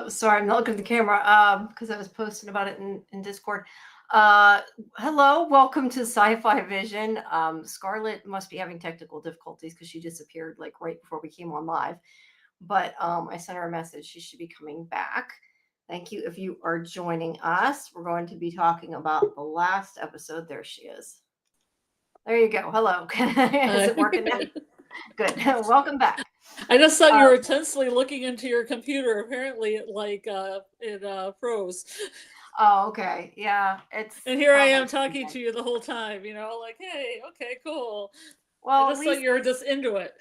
Sorry, I'm not looking at the camera because I was posting about it in Discord. Hello, welcome to Sci-Fi Vision. Scarlet must be having technical difficulties because she disappeared like right before we came on live. But I sent her a message. She should be coming back. Thank you if you are joining us. We're going to be talking about the last episode. There she is. There you go. Hello. Is it working now? Good. Welcome back. I just thought you were intensely looking into your computer. Apparently, it froze. Oh, okay. Yeah, it's. And here I am talking to you the whole time. Like, hey, okay, cool. Well, I just thought you were just into it.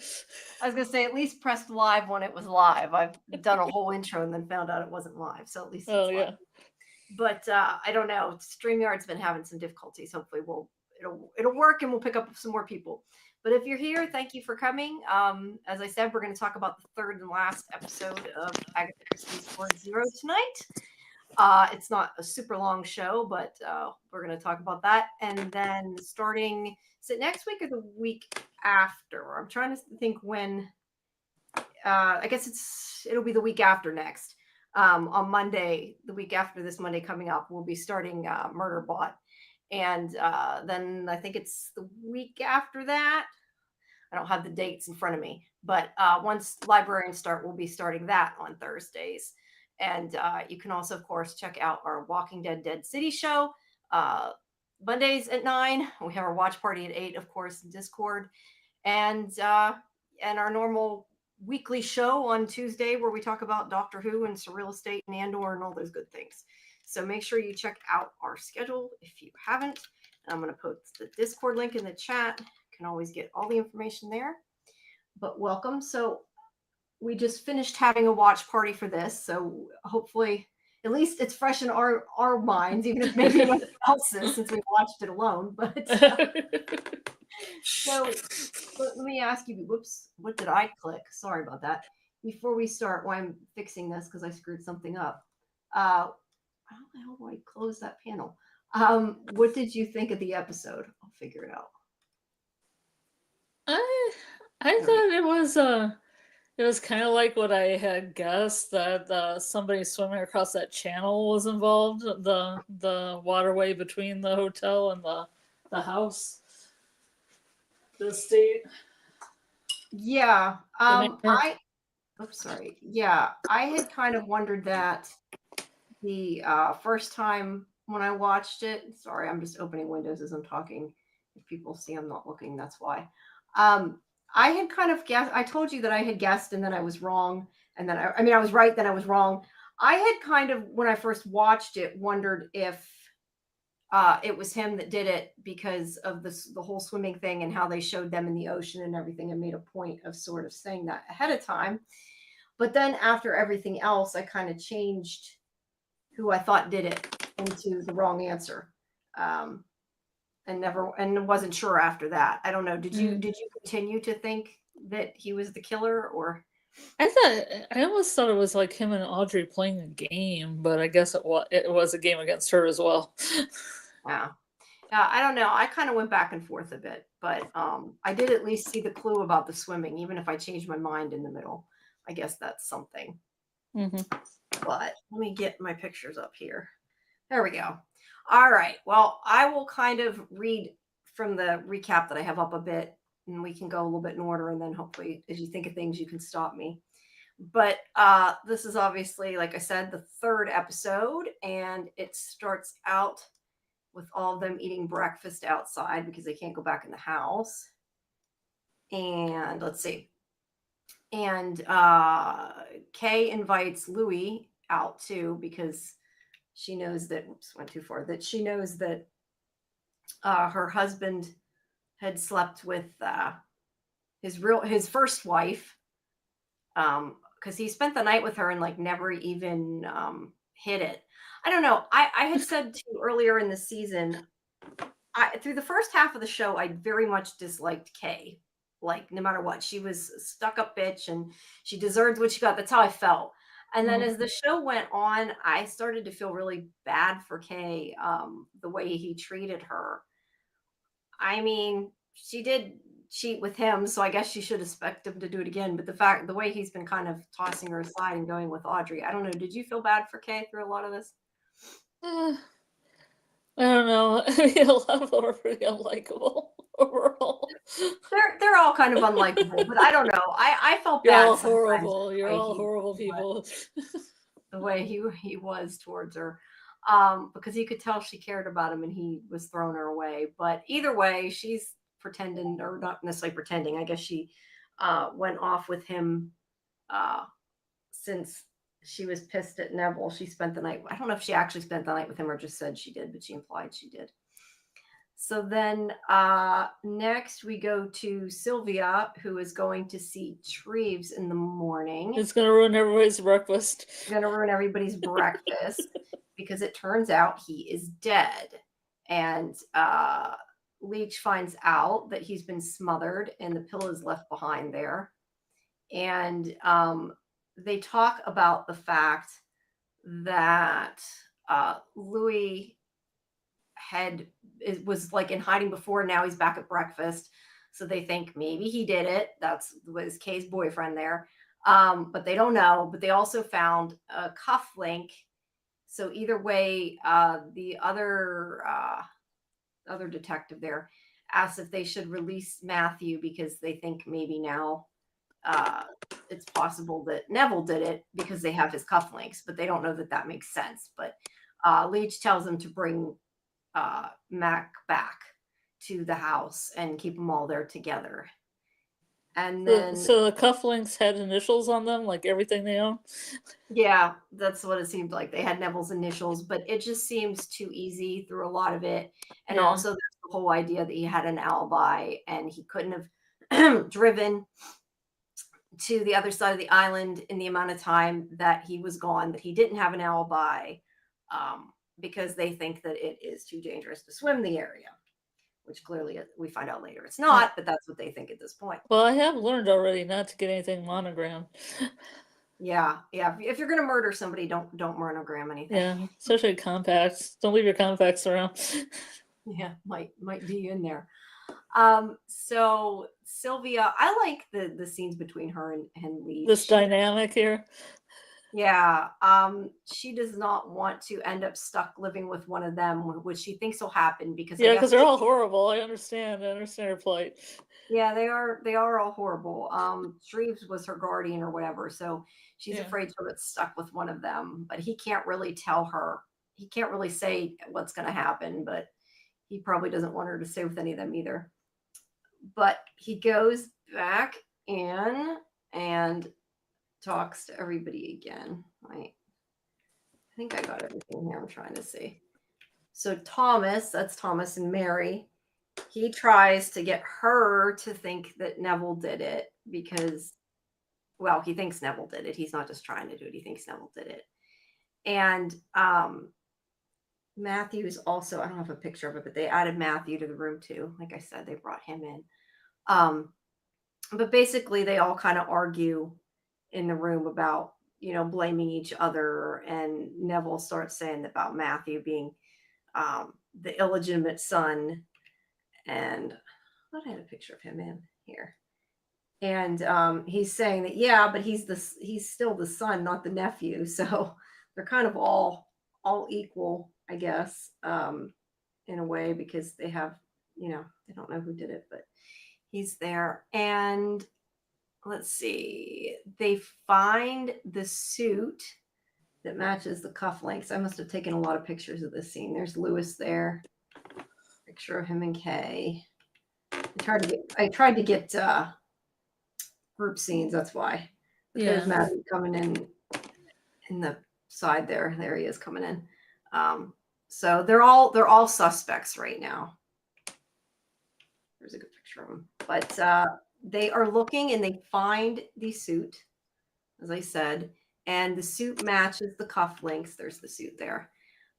I was gonna say, at least pressed live when it was live. I've done a whole intro and then found out it wasn't live, so at least it's live. But I don't know. StreamYard's been having some difficulties. Hopefully, it'll work and we'll pick up some more people. But if you're here, thank you for coming. As I said, we're going to talk about the third and last episode of Agatha Christie's Word Zero tonight. It's not a super long show, but we're going to talk about that. And then starting, is it next week or the week after? I'm trying to think when. I guess it'll be the week after next. On Monday, the week after this Monday coming up, we'll be starting Murderbot. And then I think it's the week after that. I don't have the dates in front of me, but once Librarians start, we'll be starting that on Thursdays. And you can also, of course, check out our Walking Dead Dead City show Mondays at 9. We have our watch party at 8, of course, in Discord. And our normal weekly show on Tuesday where we talk about Doctor Who and Surreal Estate and Andor and all those good things. So make sure you check out our schedule if you haven't. I'm going to post the Discord link in the chat. You can always get all the information there. But welcome. So we just finished having a watch party for this. So hopefully, at least it's fresh in our minds, even if maybe no one else's since we watched it alone. But so let me ask you, whoops, what did I click? Sorry about that. Before we start, while I'm fixing this because I screwed something up. How the hell do I close that panel? What did you think of the episode? I'll figure it out. I thought it was kind of like what I had guessed, that somebody swimming across that channel was involved, the waterway between the hotel and the house, the estate. Yeah. Sorry. Yeah, I had kind of wondered that the first time when I watched it. Sorry, I'm just opening windows as I'm talking. If people see I'm not looking, that's why. I had kind of guessed. I told you that I had guessed and then I was wrong. And then I was right, then I was wrong. I had kind of, when I first watched it, wondered if it was him that did it because of the whole swimming thing and how they showed them in the ocean and everything, and made a point of sort of saying that ahead of time. But then after everything else, I kind of changed who I thought did it into the wrong answer. And wasn't sure after that. I don't know. Did you continue to think that he was the killer, or? I almost thought it was like him and Audrey playing a game, but I guess it was a game against her as well. Yeah. I don't know. I kind of went back and forth a bit, but I did at least see the clue about the swimming, even if I changed my mind in the middle. I guess that's something. Mm-hmm. But let me get my pictures up here. There we go. All right. Well, I will kind of read from the recap that I have up a bit, and we can go a little bit in order, and then hopefully as you think of things, you can stop me. But this is obviously, like I said, the third episode, and it starts out with all of them eating breakfast outside because they can't go back in the house. And let's see. And Kay invites Louie out too because she knows that, went too far, that she knows that her husband had slept with his first wife, because he spent the night with her and like never even hid it. I don't know. I had said to you earlier in the season, through the first half of the show, I very much disliked Kay. Like, no matter what, she was a stuck-up bitch and she deserved what she got. That's how I felt. And then as the show went on, I started to feel really bad for Kay, the way he treated her. I mean, she did cheat with him, so I guess she should expect him to do it again. But the way he's been kind of tossing her aside and going with Audrey, I don't know. Did you feel bad for Kay through a lot of this? Eh, I don't know. A lot of them are pretty unlikable overall. They're all kind of unlikable, but I don't know. I felt You're bad all sometimes horrible. the You're way all he horrible was, people. the way he was towards her, because you could tell she cared about him and he was throwing her away. But either way, she's pretending, or not necessarily pretending. I guess she went off with him since she was pissed at Neville. She spent the night. I don't know if she actually spent the night with him or just said she did, but she implied she did. So then next we go to Sylvia, who is going to see Treves in the morning. It's going to ruin everybody's breakfast. It's going to ruin everybody's breakfast because it turns out he is dead. And Leech finds out that he's been smothered and the pill is left behind there. And they talk about the fact that Louis was like in hiding before. Now he's back at breakfast. So they think maybe he did it. Was Kay's boyfriend there. But they don't know. But they also found a cuff link. So either way, the other detective there asked if they should release Matthew because they think maybe now it's possible that Neville did it because they have his cufflinks, but they don't know that makes sense. But Leech tells them to bring Mac back to the house and keep them all there together. And then so the cufflinks had initials on them, like everything they own. Yeah, that's what it seemed like. They had Neville's initials, but it just seems too easy through a lot of it. And also there's the whole idea that he had an alibi and he couldn't have driven to the other side of the island in the amount of time that he was gone, that he didn't have an alibi, because they think that it is too dangerous to swim the area, which clearly we find out later it's not, but that's what they think at this point. Well, I have learned already not to get anything monogrammed. Yeah. If you're gonna murder somebody, don't monogram anything. Yeah, especially compacts. Don't leave your compacts around. Yeah, might be in there. So Sylvia, I like the scenes between her and Leech. This dynamic here. Yeah. She does not want to end up stuck living with one of them, which she thinks will happen because because they're all horrible. I understand her plight. Yeah, they are all horrible. Treves was her guardian or whatever, so she's afraid she'll get stuck with one of them, but he can't really tell her. He can't really say what's going to happen, but he probably doesn't want her to stay with any of them either. But he goes back in and talks to everybody again. Right. I think I got everything here. I'm trying to see. So Thomas, that's Thomas and Mary. He tries to get her to think that Neville did it because, well, he thinks Neville did it. He's not just trying to do it. He thinks Neville did it. And Matthew is also, I don't have a picture of it, but they added Matthew to the room too. Like I said, they brought him in. But basically they all kind of argue in the room about, blaming each other. And Neville starts saying about Matthew being the illegitimate son. And I thought I had a picture of him in here. And he's saying that, yeah, but he's still the son, not the nephew. So they're kind of all equal, I guess, in a way, because they have, they don't know who did it, but he's there. And let's see, they find the suit that matches the cufflinks. I must have taken a lot of pictures of this scene. There's Lewis there. Picture of him and Kay. I tried to get group scenes. That's why. But there's Matthew coming in the side there. There he is coming in. So they're all suspects right now. There's a good picture of them. But they are looking and they find the suit, as I said, and the suit matches the cufflinks. There's the suit there.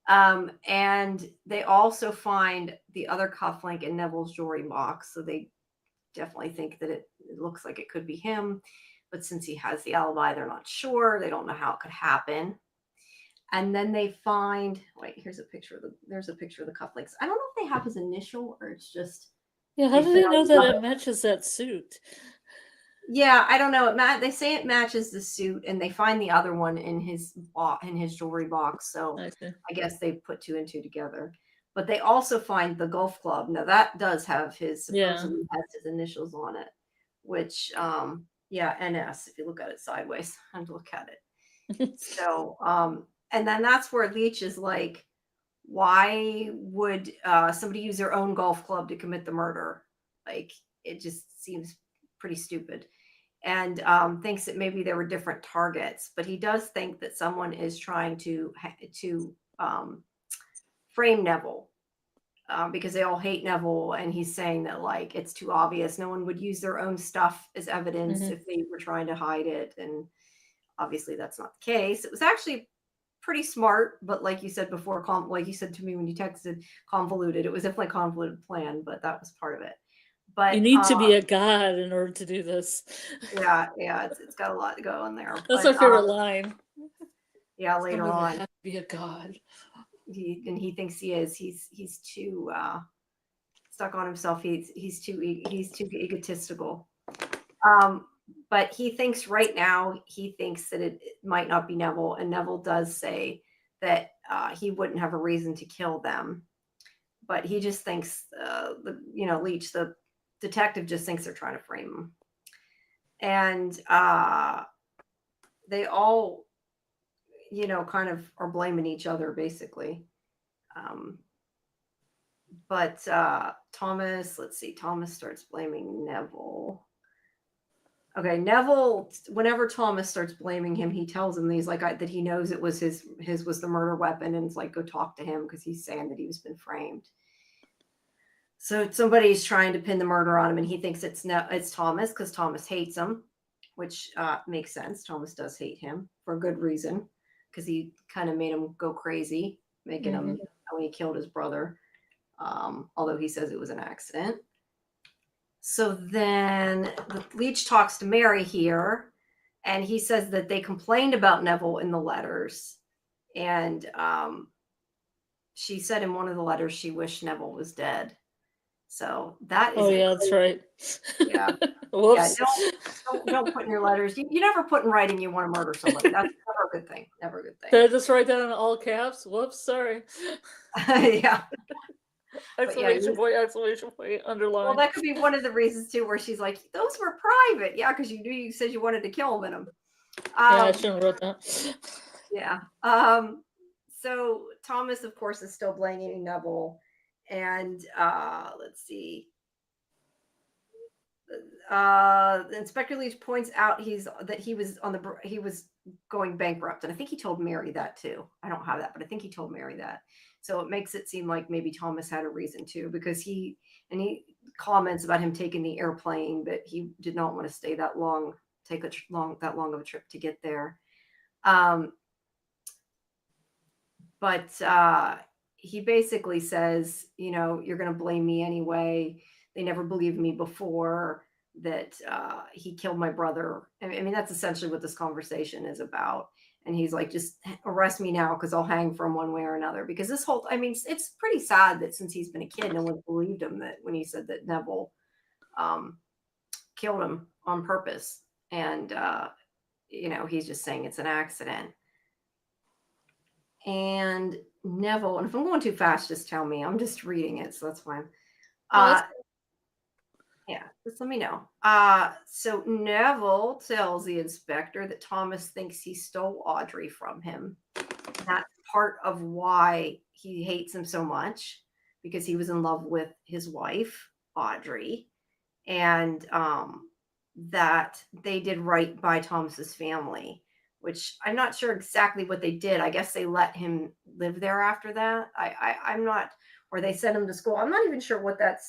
And they also find the other cufflink in Neville's jewelry box. So they definitely think that it looks like it could be him. But since he has the alibi, they're not sure. They don't know how it could happen. And then they find, wait, there's a picture of the cufflinks. I don't know if they have his initial or it's just Yeah, how do they know that it matches that suit? Yeah, I don't know. They say it matches the suit, and they find the other one in his jewelry box. So I guess they put two and two together. But they also find the golf club. Now that does have supposedly has his initials on it, which yeah, NS. If you look at it sideways and look at it. So and then that's where Leach is like, why would somebody use their own golf club to commit the murder? Like, it just seems pretty stupid. And thinks that maybe there were different targets, but he does think that someone is trying to frame Neville because they all hate Neville, and he's saying that like it's too obvious. No one would use their own stuff as evidence if they were trying to hide it, and obviously that's not the case. It was actually pretty smart, but like you said before, like you said to me when you texted, convoluted. It was definitely a convoluted plan, but that was part of it. But you need to be a god in order to do this. Yeah, it's got a lot to go in there. That's my favorite line. Yeah, later on, have to be a god. He thinks he is. He's too stuck on himself. He's too egotistical. But he thinks right now that it might not be Neville, and Neville does say that he wouldn't have a reason to kill them. But he just thinks Leach, the detective, just thinks they're trying to frame him. And they all, kind of are blaming each other, basically. But Thomas, let's see, Thomas starts blaming Neville. Okay, Neville, whenever Thomas starts blaming him, he tells him he's like that he knows it was his was the murder weapon, and it's like, go talk to him because he's saying that he's been framed. So somebody's trying to pin the murder on him, and he thinks it's Thomas because Thomas hates him, which makes sense. Thomas does hate him for a good reason because he kind of made him go crazy, making him when he killed his brother, although he says it was an accident. So then the Leach talks to Mary here, and he says that they complained about Neville in the letters, and she said in one of the letters she wished Neville was dead. So that is. Oh yeah, that's right. Yeah. Whoops. Yeah, don't put in your letters. You never put in writing you want to murder somebody. That's never a good thing. Never a good thing. Did I just write that in all caps? Whoops, sorry. Yeah. Exclamation point, underline. Well, that could be one of the reasons too, where she's like, those were private. Yeah, because you said you wanted to kill him in them. Yeah, I shouldn't have wrote that. Yeah. So Thomas, of course, is still blaming Neville. And let's see. Inspector Leach points out he was going bankrupt, and I think he told Mary that too. I don't have that, but I think he told Mary that. So it makes it seem like maybe Thomas had a reason too, because he comments about him taking the airplane, but he did not want to stay that long, take that long of a trip to get there. But he basically says, you're going to blame me anyway. They never believed me before that he killed my brother. I mean, that's essentially what this conversation is about. And he's like, just arrest me now because I'll hang from one way or another. Because it's pretty sad that since he's been a kid, no one believed him that when he said that Neville killed him on purpose. And, he's just saying it's an accident. And Neville, and if I'm going too fast, just tell me. I'm just reading it, so that's fine. Yeah, just let me know. So Neville tells the inspector that Thomas thinks he stole Audrey from him. That's part of why he hates him so much, because he was in love with his wife, Audrey, and that they did right by Thomas's family, which I'm not sure exactly what they did. I guess they let him live there after that. I'm not, or they sent him to school. I'm not even sure what that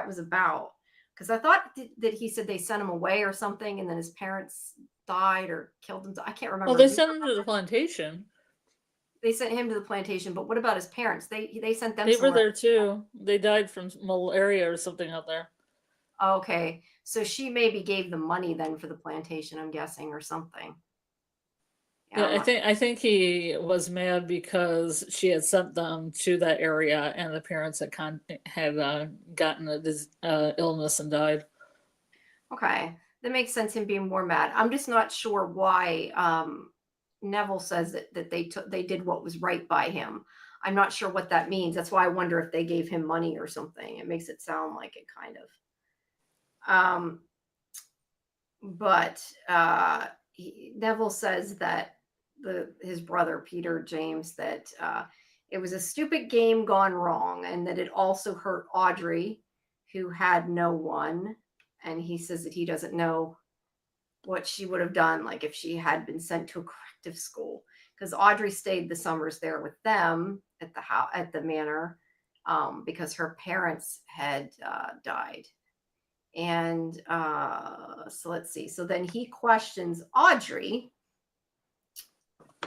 was about. Because I thought that he said they sent him away or something, and then his parents died or killed him. I can't remember. Oh, they sent him to the plantation. They sent him to the plantation, but what about his parents? They sent them. They were there too. They died from malaria or something out there. Okay, so she maybe gave them money then for the plantation, I'm guessing, or something. Yeah, I think he was mad because she had sent them to that area, and the parents had gotten a illness and died. Okay, that makes sense. Him being more mad. I'm just not sure why Neville says that they did what was right by him. I'm not sure what that means. That's why I wonder if they gave him money or something. It makes it sound like it kind of. But Neville says that his brother Peter James that it was a stupid game gone wrong, and that it also hurt Audrey, who had no one. And he says that he doesn't know what she would have done, like if she had been sent to a corrective school, because Audrey stayed the summers there with them at the house at the manor, because her parents had died. And so let's see. So then he questions Audrey,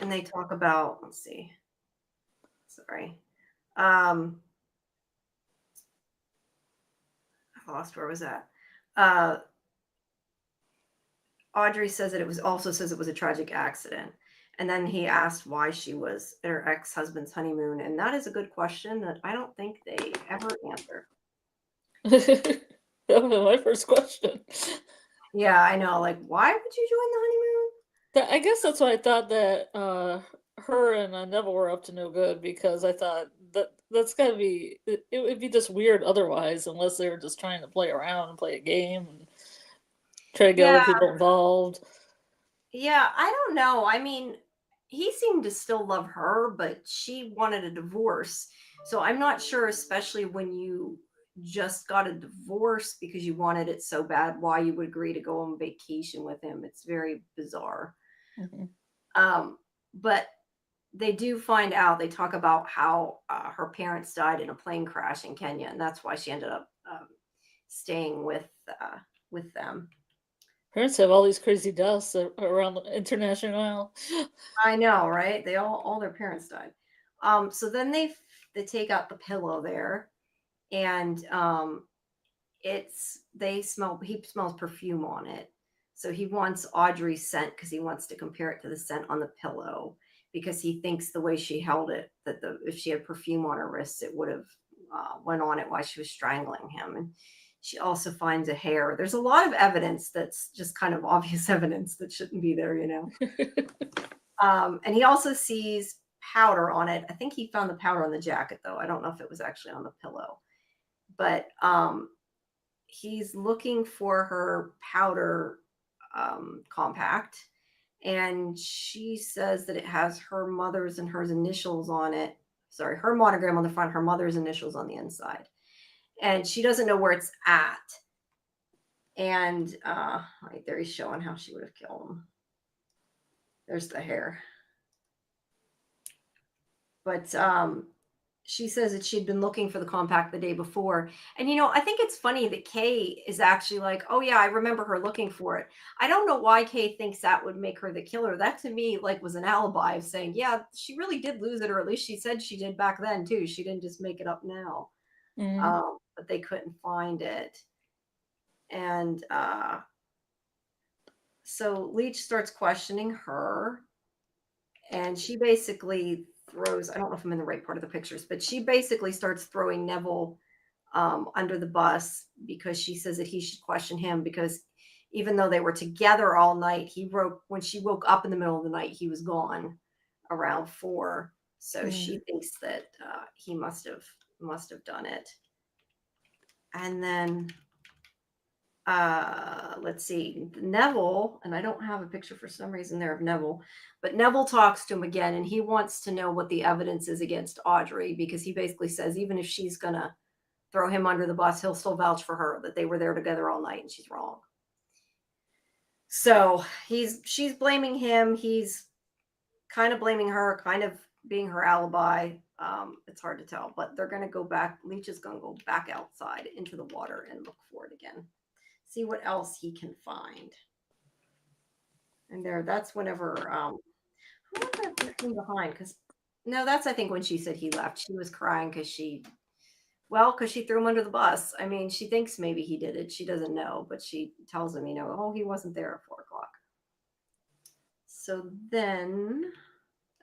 and they talk about, let's see. Sorry. I lost, where was that? Audrey says that it was a tragic accident. And then he asked why she was at her ex-husband's honeymoon. And that is a good question that I don't think they ever answer. That was my first question. Yeah, I know. Like, why would you join the honeymoon? I guess that's why I thought that her and Neville were up to no good, because I thought that's gotta be, it would be just weird otherwise, unless they were just trying to play around and play a game and try to get other people involved. Yeah, I don't know. I mean, he seemed to still love her, but she wanted a divorce. So I'm not sure, especially when you just got a divorce because you wanted it so bad, why you would agree to go on vacation with him. It's very bizarre. But they do find out, they talk about how her parents died in a plane crash in Kenya, and that's why she ended up staying with them. Parents have all these crazy deaths around the international. I know, right? They all their parents died. So then they take out the pillow there, and he smells perfume on it. So he wants Audrey's scent because he wants to compare it to the scent on the pillow, because he thinks the way she held it, that if she had perfume on her wrists, it would have went on it while she was strangling him. And she also finds a hair. There's a lot of evidence that's just kind of obvious evidence that shouldn't be there, you know. And he also sees powder on it. I think he found the powder on the jacket, though. I don't know if it was actually on the pillow. But he's looking for her powder compact, and she says that it has her mother's and hers initials on it. Sorry, her monogram on the front, her mother's initials on the inside. And she doesn't know where it's at. And right there, he's showing how she would have killed him. There's the hair. But she says that she'd been looking for the compact the day before. And, you know, I think it's funny that Kay is actually like, oh, yeah, I remember her looking for it. I don't know why Kay thinks that would make her the killer. That, to me, like, was an alibi of saying, yeah, she really did lose it, or at least she said she did back then, too. She didn't just make it up now. But they couldn't find it. And so Leach starts questioning her, and she basically throws, I don't know if I'm in the right part of the pictures, but she basically starts throwing Neville under the bus, because she says that he should question him, because even though they were together all night, when she woke up in the middle of the night, he was gone around 4. So she thinks that he must have done it. And then let's see, Neville, and I don't have a picture for some reason there of Neville, but Neville talks to him again, and he wants to know what the evidence is against Audrey, because he basically says even if she's gonna throw him under the bus, he'll still vouch for her, that they were there together all night and she's wrong. So she's blaming him, he's kind of blaming her, kind of being her alibi. It's hard to tell, but they're gonna go back. Leach is gonna go back outside into the water and look for it again. See what else he can find. And that's whenever who was that person behind? Because no, that's I think when she said he left. She was crying because she threw him under the bus. I mean, she thinks maybe he did it. She doesn't know, but she tells him, oh, he wasn't there at 4:00. So then,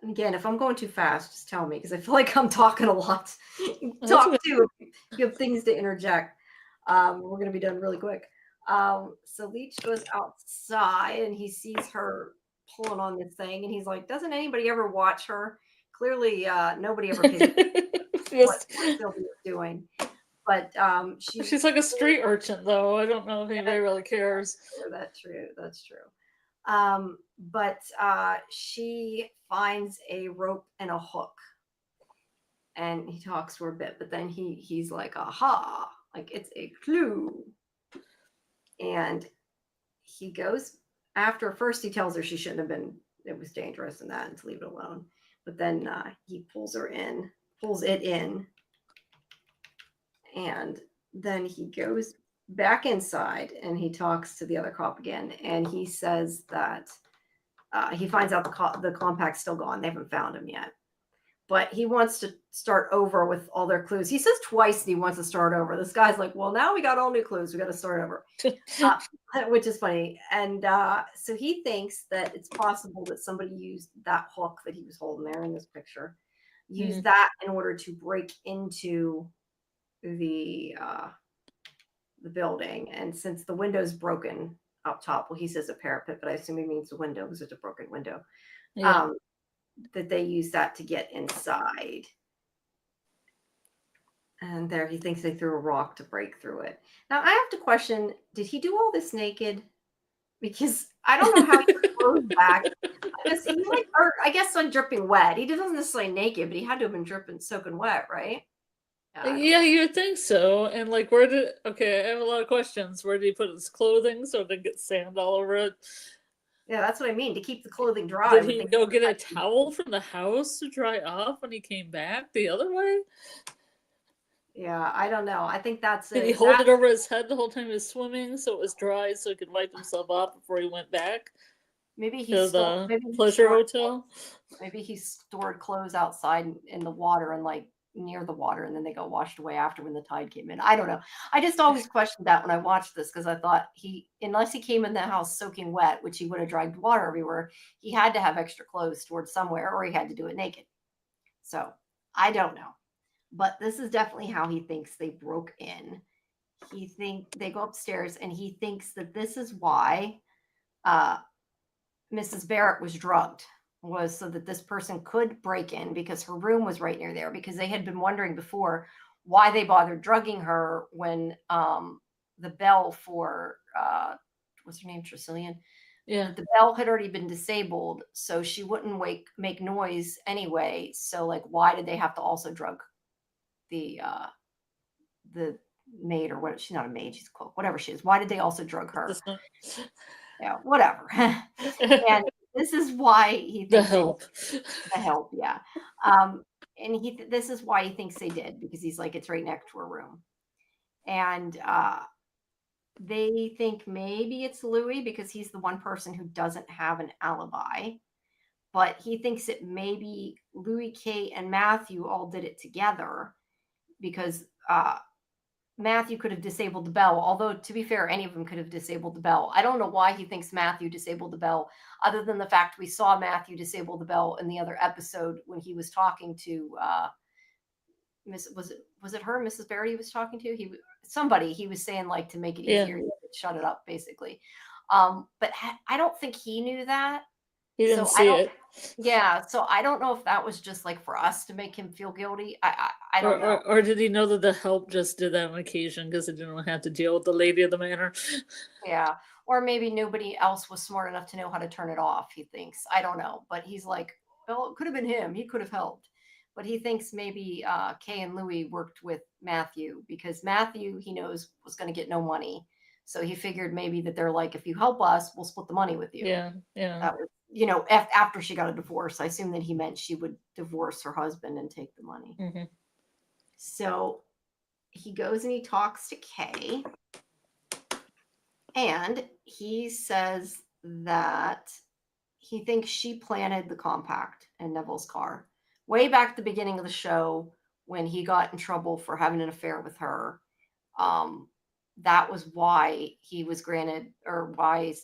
and again, if I'm going too fast, just tell me because I feel like I'm talking a lot. Talk too. You have things to interject. We're going to be done really quick. So Leech goes outside and he sees her pulling on this thing, and he's like, "Doesn't anybody ever watch her? Clearly, nobody ever pays what Sylvia is doing." But she's like a street urchin, though. I don't know if anybody really cares. That's true. That's true. But she finds a rope and a hook, and he talks for a bit, but then he's like, "Aha! Like it's a clue." And he goes after. First, he tells her she shouldn't have been. It was dangerous and that, and to leave it alone. But then he pulls it in, and then he goes back inside and he talks to the other cop again, and he says that he finds out the compact's still gone. They haven't found him yet, but he wants to start over with all their clues. He says twice that he wants to start over. This guy's like, "Well, now we got all new clues. We got to start over," which is funny. And so he thinks that it's possible that somebody used that hook that he was holding there in this picture, used that in order to break into the building. And since the window's broken up top, well, he says a parapet, but I assume he means the window because it's a broken window. Yeah. That they use that to get inside. And there he thinks they threw a rock to break through it. Now I have to question, did he do all this naked? Because I don't know how he put clothes back. I guess on dripping wet. He doesn't necessarily naked, but he had to have been dripping soaking wet, right? Yeah, you'd think so. And like, okay, I have a lot of questions. Where did he put his clothing so it didn't get sand all over it? Yeah, that's what I mean. To keep the clothing dry. Did he go get a towel from the house to dry off when he came back the other way? Yeah, I don't know. I think that's it. Did he hold it over his head the whole time he was swimming so it was dry so he could wipe himself off before he went back? Maybe to the pleasure hotel. Maybe he stored clothes outside in the water and like near the water, and then they got washed away after when the tide came in. I don't know. I just always questioned that when I watched this because I thought unless he came in the house soaking wet, which he would have dragged water everywhere, he had to have extra clothes stored somewhere, or he had to do it naked. So I don't know. But this is definitely how he thinks they broke in. They go upstairs, and he thinks that this is why Mrs. Barrett was drugged, was so that this person could break in because her room was right near there, because they had been wondering before why they bothered drugging her when the bell for what's her name, Tresillian? Yeah. The bell had already been disabled, so she wouldn't make noise anyway. So like, why did they have to also drug the maid, or what? She's not a maid, she's a cook, whatever she is. Why did they also drug her? Yeah, whatever. And this is why he thinks the help, yeah. And this is why he thinks they did, because he's like, it's right next to her room. And they think maybe it's Louis because he's the one person who doesn't have an alibi. But he thinks that maybe Louis, Kate, and Matthew all did it together because Matthew could have disabled the bell, although to be fair, any of them could have disabled the bell. I don't know why he thinks Matthew disabled the bell, other than the fact we saw Matthew disable the bell in the other episode when he was talking to was it her, Mrs. Barrett he was talking to? He was saying like to make it easier, shut it up, basically. But I don't think he knew that. He didn't see it. Yeah, so I don't know if that was just like for us to make him feel guilty. I don't know. Or did he know that the help just did that on occasion because he didn't have to deal with the lady of the manor? Yeah, or maybe nobody else was smart enough to know how to turn it off, he thinks. I don't know, but he's like, well, it could have been him. He could have helped. But he thinks maybe Kay and Louis worked with Matthew because Matthew, he knows, was going to get no money. So he figured maybe that they're like, if you help us, we'll split the money with you. Yeah. That was, after she got a divorce. I assume that he meant she would divorce her husband and take the money. Mm-hmm. So he goes and he talks to Kay. And he says that he thinks she planted the compact in Neville's car. Way back at the beginning of the show, when he got in trouble for having an affair with her, that was why he was granted, or why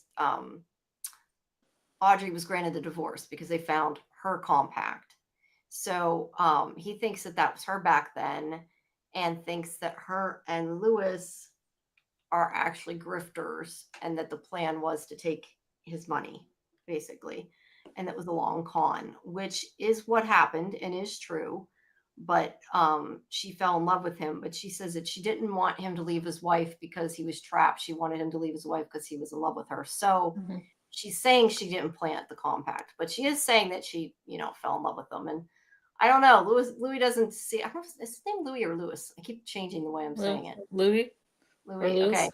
Audrey was granted the divorce because they found her compact. So he thinks that was her back then, and thinks that her and Lewis are actually grifters, and that the plan was to take his money, basically. And that was a long con, which is what happened and is true. But she fell in love with him. But she says that she didn't want him to leave his wife because he was trapped. She wanted him to leave his wife because he was in love with her. So she's saying she didn't plant the compact, but she is saying that she, fell in love with him. And I don't know. Louis doesn't see. I don't know, is his name Louis or Lewis? I keep changing the way I'm saying it. Louis. Okay. Lewis.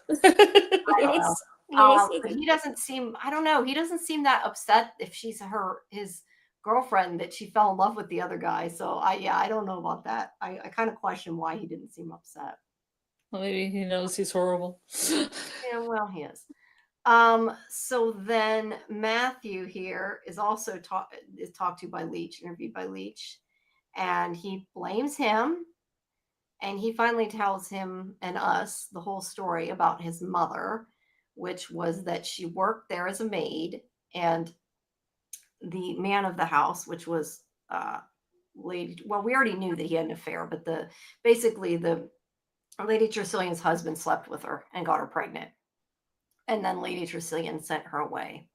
But he doesn't seem. I don't know. He doesn't seem that upset if she's his girlfriend that she fell in love with the other guy. So I don't know about that. I kind of question why he didn't seem upset. Well, maybe he knows he's horrible. Yeah, well, he is. So then Matthew here is also talked to by Leach, interviewed by Leach, and he blames him, and he finally tells him and us the whole story about his mother, which was that she worked there as a maid, and the man of the house, which was lady. Well, we already knew that he had an affair, but basically the Lady Tresillian's husband slept with her and got her pregnant. And then Lady Tresillian sent her away.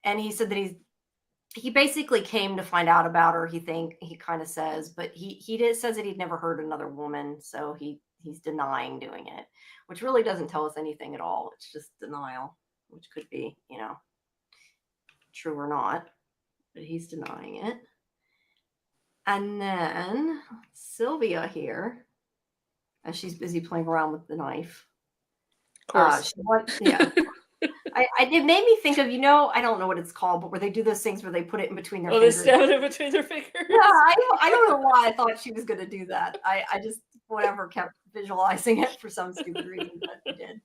And he said that he basically came to find out about her, he kind of says, but he says that he'd never heard another woman, so he's denying doing it, which really doesn't tell us anything at all. It's just denial, which could be, true or not, but he's denying it. And then Sylvia here, as she's busy playing around with the knife. Of course. It made me think of, I don't know what it's called, but where they do those things where they put it in between their fingers. They stab it in between their fingers. Yeah, I don't know why I thought she was going to do that. I just, whatever, kept visualizing it for some stupid reason, but I did.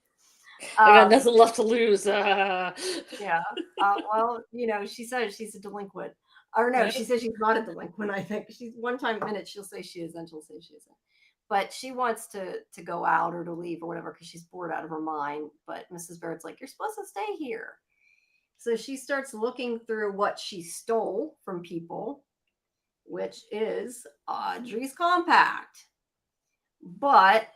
I got nothing left to lose. Yeah. Well, she says she's a delinquent. Or no, she says she's not a delinquent, I think. She's one minute she'll say she is, then she'll say she isn't. But she wants to go out or to leave or whatever because she's bored out of her mind. But Mrs. Barrett's like, you're supposed to stay here. So she starts looking through what she stole from people, which is Audrey's compact. But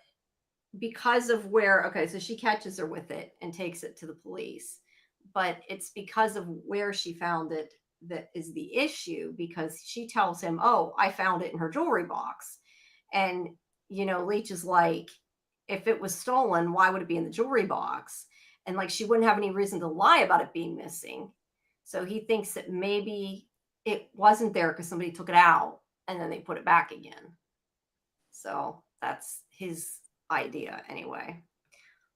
because of so she catches her with it and takes it to the police. But it's because of where she found it that is the issue, because she tells him, oh, I found it in her jewelry box. And Leach is like, if it was stolen, why would it be in the jewelry box? And like, she wouldn't have any reason to lie about it being missing. So he thinks that maybe it wasn't there because somebody took it out and then they put it back again. So that's his idea anyway.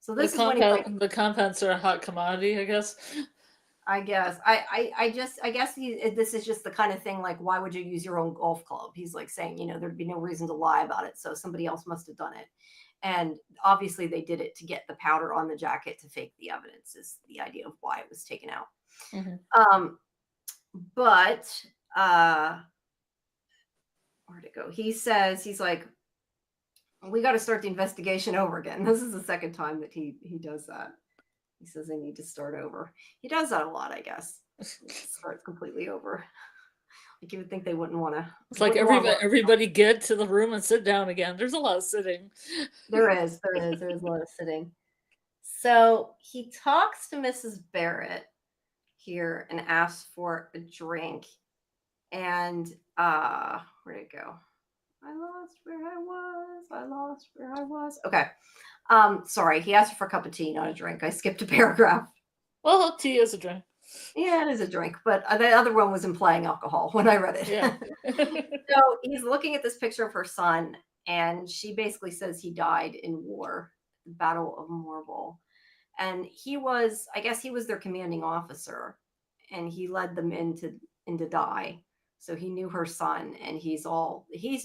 So this the compounds are a hot commodity, I guess. I guess this is just the kind of thing like, why would you use your own golf club? He's like saying, there'd be no reason to lie about it. So somebody else must have done it. And obviously they did it to get the powder on the jacket to fake the evidence is the idea of why it was taken out. But where'd it go? He says, he's like, we got to start the investigation over again. This is the second time that he does that. He says they need to start over. He does that a lot, I guess. Starts completely over. Like, you would think they wouldn't want to. It's like everybody get to the room and sit down again. There's a lot of sitting. There's a lot of sitting. So he talks to Mrs. Barrett here and asks for a drink. And where'd it go? I lost where I was. Okay. Sorry, he asked for a cup of tea, not a drink. I skipped a paragraph. Well, tea is a drink. Yeah, it is a drink, but the other one was implying alcohol when I read it. Yeah. So he's looking at this picture of her son, and she basically says he died in war, the Battle of Morval. And I guess he was their commanding officer, and he led them into die. So he knew her son, and he's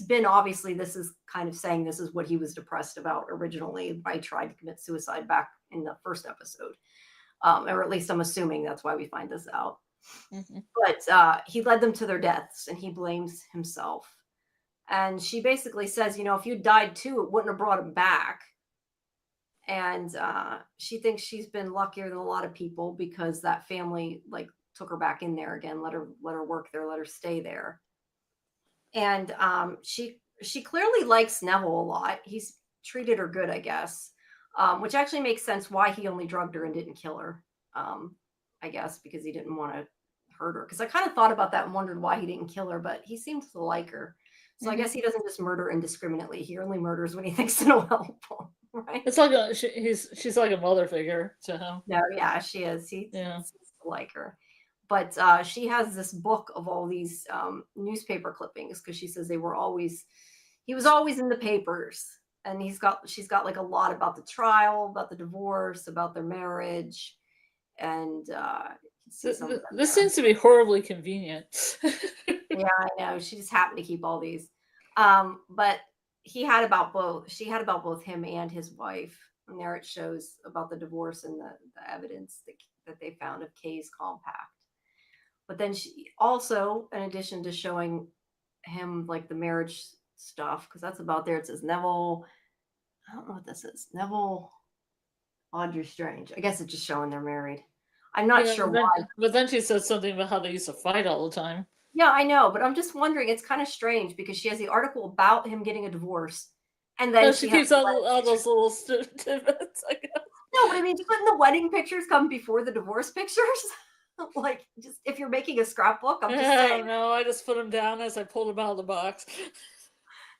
been, obviously, this is kind of saying this is what he was depressed about originally. I tried to commit suicide back in the first episode. Or at least I'm assuming that's why we find this out. But he led them to their deaths, and he blames himself. And she basically says, if you died too, it wouldn't have brought him back. And she thinks she's been luckier than a lot of people because that family, took her back in there again, let her work there, let her stay there. And she clearly likes Neville a lot. He's treated her good, I guess, which actually makes sense why he only drugged her and didn't kill her. I guess because he didn't want to hurt her. Because I kind of thought about that and wondered why he didn't kill her, but he seems to like her. So I guess he doesn't just murder indiscriminately. He only murders when he thinks it'll help him, right? It's like she's like a mother figure to him. No, yeah, she is. He seems to like her. But she has this book of all these newspaper clippings because she says he was always in the papers. And she's got like a lot about the trial, about the divorce, about their marriage. And this seems to be horribly convenient. Yeah, I know. She just happened to keep all these. But she had about both him and his wife. And there it shows about the divorce and the evidence that they found of Kay's compact. But then she also, in addition to showing him like the marriage stuff, because that's about there, it says Neville. I don't know what this is. Neville Audrey Strange. I guess it's just showing they're married. I'm not sure why. But then she says something about how they used to fight all the time. Yeah, I know, but I'm just wondering. It's kind of strange because she has the article about him getting a divorce, and then she keeps all those little tidbits. I guess. No, but I mean, couldn't the wedding pictures come before the divorce pictures? Like, just if you're making a scrapbook, I'm just saying. I don't know. I just put them down as I pulled them out of the box.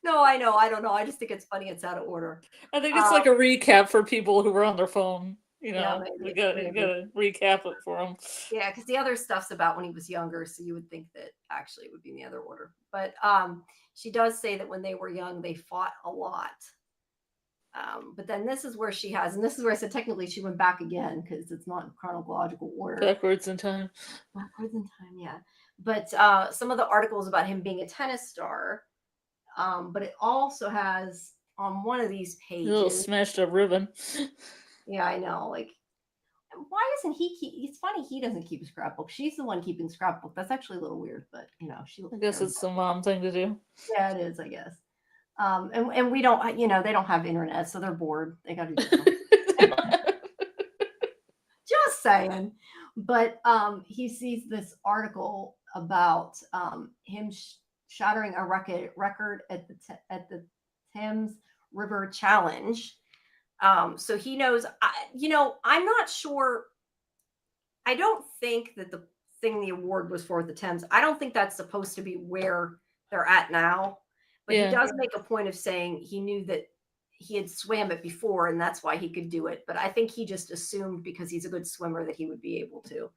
No, I know. I don't know. I just think it's funny. It's out of order. I think it's like a recap for people who were on their phone. You know, Yeah, you gotta recap it for them. Yeah, because the other stuff's about when he was younger, so you would think that actually it would be in the other order. But she does say that when they were young, they fought a lot. But then this is where she has, and this is where I said technically she went back again because it's not in chronological order. Backwards in time. Backwards in time, yeah. But some of the articles about him being a tennis star, but it also has on one of these pages. A little smashed up ribbon. Yeah, I know. Like, why doesn't he keep? It's funny he doesn't keep a scrapbook. She's the one keeping scrapbook. That's actually a little weird, but you know, I guess it's the mom thing to do. Yeah, it is. I guess. And we don't, you know, they don't have internet, so they're bored. They got to do something. Just saying. But he sees this article about him shattering a record at the Thames River Challenge. So he knows, you know, I'm not sure. I don't think that the thing the award was for the Thames, I don't think that's supposed to be where they're at now. But he does make a point of saying he knew that he had swam it before and that's why he could do it. But I think he just assumed because he's a good swimmer that he would be able to.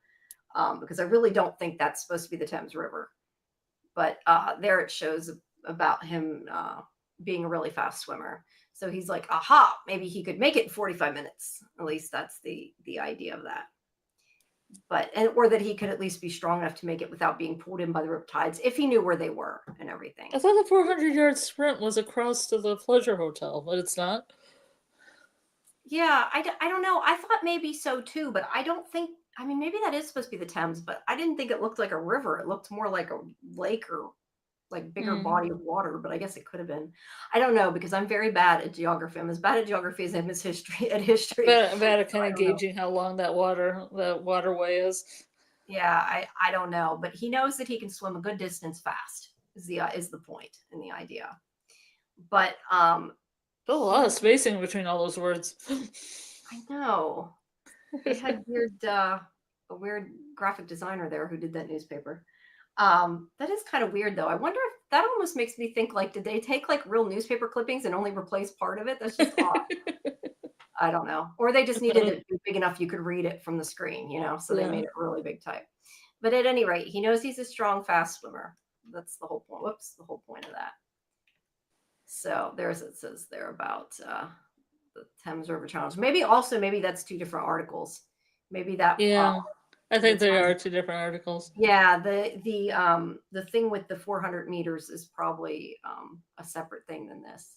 Because I really don't think that's supposed to be the Thames River. But there it shows about him being a really fast swimmer. So he's like, aha, maybe he could make it in 45 minutes. At least that's the idea of that. But or that he could at least be strong enough to make it without being pulled in by the riptides if he knew where they were and everything. I thought the 400-yard sprint was across to the Pleasure Hotel, but it's not. Yeah, I don't know. I thought maybe so too, but I don't think. I mean, maybe that is supposed to be the Thames, but I didn't think it looked like a river. It looked more like a lake or like bigger body of water, but I guess it could have been. I don't know because I'm very bad at geography. I'm as bad at geography as I am as history. Bad at kind of gauging how long that waterway is. Yeah, I don't know, but he knows that he can swim a good distance fast. Is the point and the idea. But there's a lot of spacing between all those words. I know. They had a weird graphic designer there who did that newspaper. That is kind of weird though. I wonder if that almost makes me think like, did they take like real newspaper clippings and only replace part of it? That's just odd. I don't know. Or they just needed it to be big enough you could read it from the screen, you know, so they made it really big type. But at any rate, he knows he's a strong, fast swimmer. That's the whole point. Whoops, the whole point of that. So there's it says there about the Thames River Challenge. Maybe that's two different articles. Maybe that I think there are two different articles. Yeah, the thing with the 400 meters is probably a separate thing than this.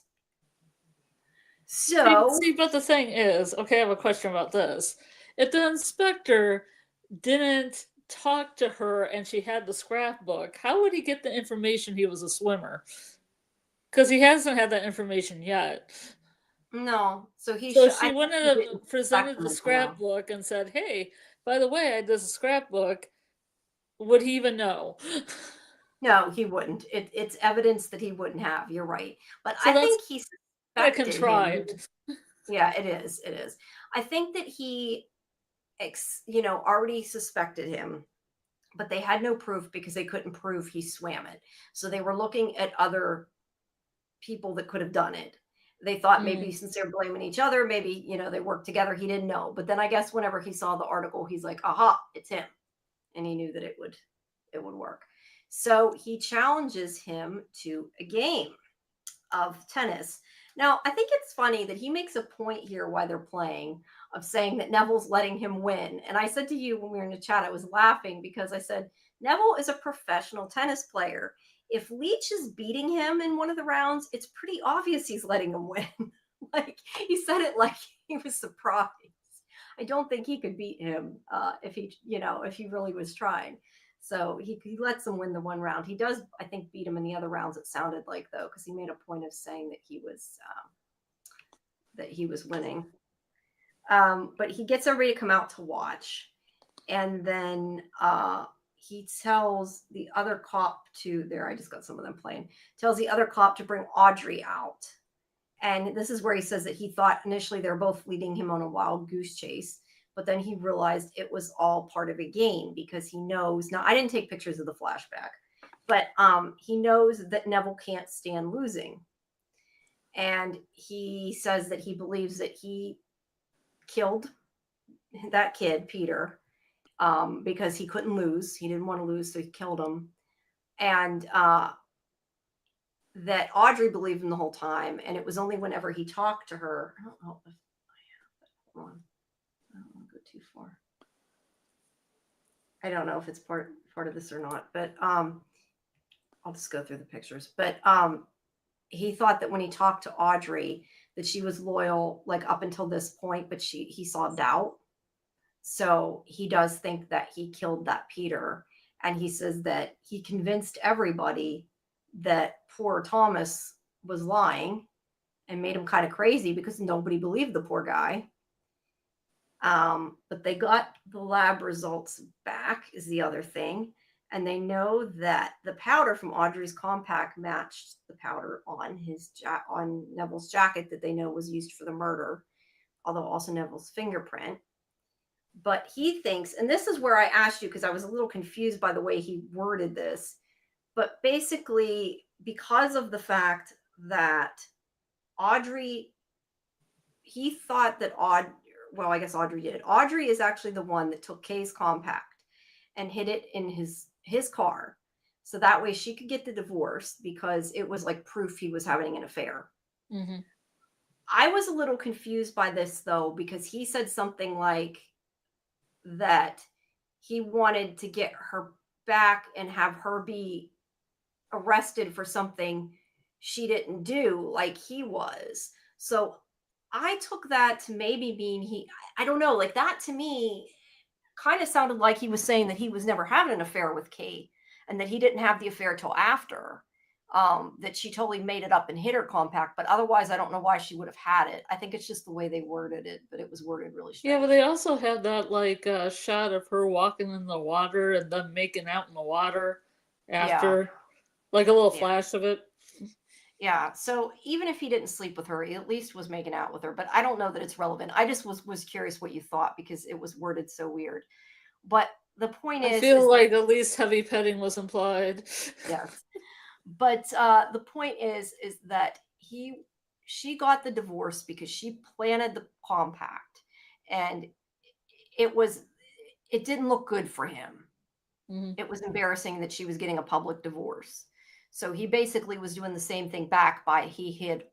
So see, but the thing is, okay, I have a question about this. If the inspector didn't talk to her and she had the scrapbook, how would he get the information he was a swimmer? Because he hasn't had that information yet. No, so she wouldn't have presented the scrapbook and said, "Hey, by the way, I did a scrapbook. would he even know? No, he wouldn't. It's evidence that he wouldn't have. You're right. But So I that's think he kind of suspected him. contrived. Yeah, it is. It is. I think that he, already suspected him, but they had no proof because they couldn't prove he swam it. So they were looking at other people that could have done it. They thought maybe Mm. since they're blaming each other, maybe, they worked together. He didn't know. But then I guess whenever he saw the article, he's like, aha, it's him. And he knew that it would work. So he challenges him to a game of tennis. Now, I think it's funny that he makes a point here while they're playing of saying that Neville's letting him win. And I said to you when we were in the chat, I was laughing because I said, Neville is a professional tennis player. If Leach is beating him in one of the rounds, it's pretty obvious he's letting him win. Like he said it like he was surprised. I don't think he could beat him if he really was trying. So he lets him win the one round. He does, I think, beat him in the other rounds. It sounded like though, because he made a point of saying that he was winning. But he gets everybody to come out to watch, and then he tells the other cop to there. I just got some of them playing. Tells the other cop to bring Audrey out, and this is where he says that he thought initially they're both leading him on a wild goose chase. But then he realized it was all part of a game because he knows now. I didn't take pictures of the flashback, but he knows that Neville can't stand losing. And he says that he believes that he killed that kid, Peter, because he couldn't lose. He didn't want to lose, so he killed him. And that Audrey believed him the whole time. And it was only whenever he talked to her. I don't know if I have it. Hold on. I don't want to go too far. I don't know if it's part of this or not, but I'll just go through the pictures. But he thought that when he talked to Audrey that she was loyal like up until this point, but he saw doubt. So he does think that he killed that Peter, and he says that he convinced everybody that poor Thomas was lying and made him kind of crazy because nobody believed the poor guy. But they got the lab results back is the other thing. And they know that the powder from Audrey's compact matched the powder on on Neville's jacket that they know was used for the murder, although also Neville's fingerprint. But he thinks, and this is where I asked you because I was a little confused by the way he worded this, but basically because of the fact that Audrey, he thought that well, I guess Audrey did. Audrey is actually the one that took Kay's compact and hid it in his car. So that way she could get the divorce because it was like proof he was having an affair. Mm-hmm. I was a little confused by this though, because he said something like that he wanted to get her back and have her be arrested for something she didn't do like he was. So I took that to maybe mean I don't know, like that to me kind of sounded like he was saying that he was never having an affair with Kate and that he didn't have the affair till after, that she totally made it up and hid her compact. But otherwise, I don't know why she would have had it. I think it's just the way they worded it, but it was worded really strange. Yeah, but they also had that like shot of her walking in the water and then making out in the water after, like a little flash of it. Yeah, so even if he didn't sleep with her, he at least was making out with her. But I don't know that it's relevant. I just was curious what you thought because it was worded so weird. But the point is, I feel like at least heavy petting was implied. Yes, but the point is that she got the divorce because she planted the compact, and it didn't look good for him. Mm-hmm. It was embarrassing that she was getting a public divorce. So he basically was doing the same thing back by he hid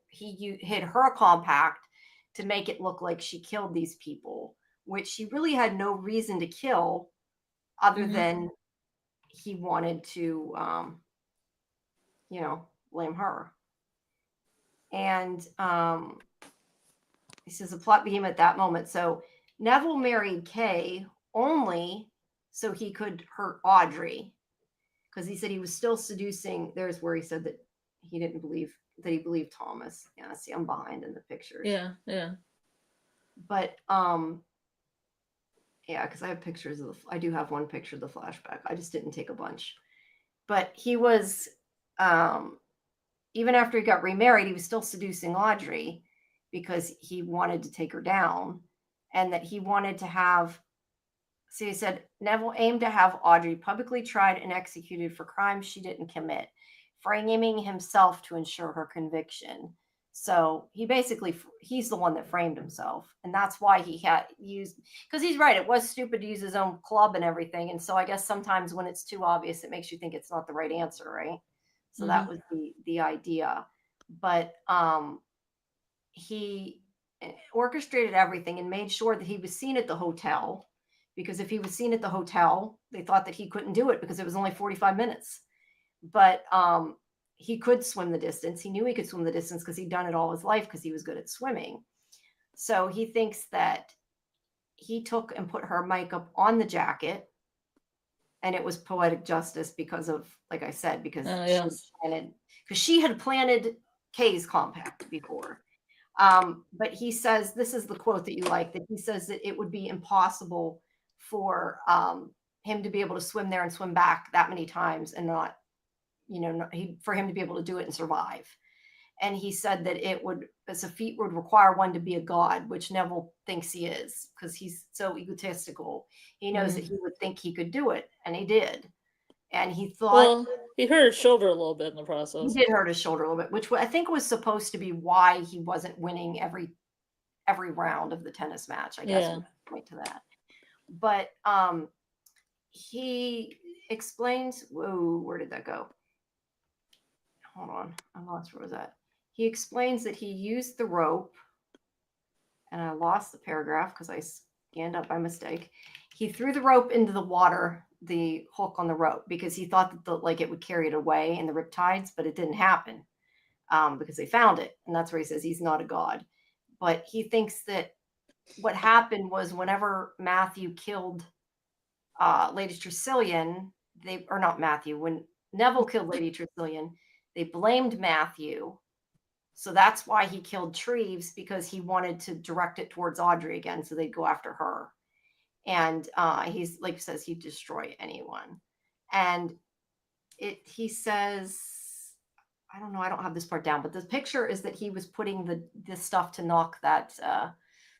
her compact to make it look like she killed these people, which she really had no reason to kill other than he wanted to, blame her. And he says the plot became at that moment. So Neville married Kay only so he could hurt Audrey, because he said he was still seducing. There's where he said that he didn't believe that he believed Thomas. Yeah, see, I'm behind in the pictures. Yeah. But Yeah, because I have pictures of I do have one picture of the flashback. I just didn't take a bunch. But he was, even after he got remarried, he was still seducing Audrey because he wanted to take her down, and that he wanted to have. So he said Neville aimed to have Audrey publicly tried and executed for crimes she didn't commit, framing himself to ensure her conviction. So he's the one that framed himself, and that's why he had used, because he's right, it was stupid to use his own club and everything. And so I guess sometimes when it's too obvious, it makes you think it's not the right answer, right? So that was the idea. But he orchestrated everything and made sure that he was seen at the hotel, because if he was seen at the hotel, they thought that he couldn't do it because it was only 45 minutes. But he could swim the distance. He knew he could swim the distance because he'd done it all his life because he was good at swimming. So he thinks that he took and put her makeup on the jacket, and it was poetic justice because of, like I said, because she had planted Kay's compact before. But he says, this is the quote that you like, that he says that it would be impossible for him to be able to swim there and swim back that many times and not, for him to be able to do it and survive. And he said that it would, as a feat would require one to be a god, which Neville thinks he is because he's so egotistical. He knows that he would think he could do it, and he did. And he thought, well, he hurt his shoulder a little bit in the process. He did hurt his shoulder a little bit, which I think was supposed to be why he wasn't winning every round of the tennis match. I guess we point to that. But he explains. Whoa, where did that go? Hold on, I lost. Where was that? He explains that he used the rope, and I lost the paragraph because I scanned up by mistake. He threw the rope into the water, the hook on the rope, because he thought that it would carry it away in the riptides, but it didn't happen because they found it. And that's where he says he's not a god. But he thinks that what happened was whenever Matthew killed Lady Tressilian, when Neville killed Lady Tressilian, they blamed Matthew. So that's why he killed Treves, because he wanted to direct it towards Audrey again, so they'd go after her. And he's like says he'd destroy anyone. And he says, I don't know, I don't have this part down, but the picture is that he was putting this stuff to knock that I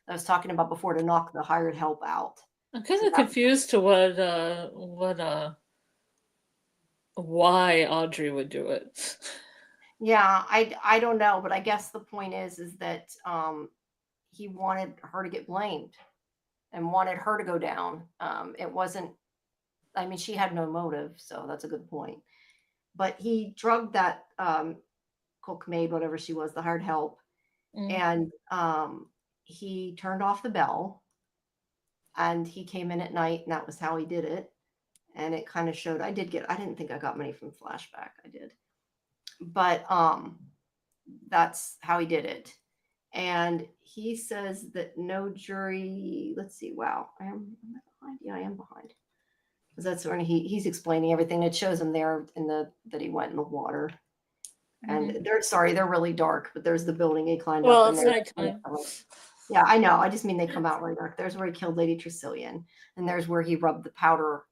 was talking about before, to knock the hired help out. I'm kind of confused to why Audrey would do it. Yeah, I don't know, but I guess the point is that he wanted her to get blamed and wanted her to go down. It wasn't, I mean, she had no motive, so that's a good point. But he drugged that cook maid, whatever she was, the hired help, and he turned off the bell, and he came in at night, and that was how he did it. And it kind of showed, I didn't think I got many from flashback. I did. But that's how he did it. And he says that no jury, let's see, wow, am I behind? Yeah, I am behind. Because that's when he's explaining everything. It shows him there that he went in the water. And they're really dark, but there's the building he climbed up. Well, it's nighttime. Yeah, I know. I just mean they come out really dark. There's where he killed Lady Tressilian, and there's where he rubbed her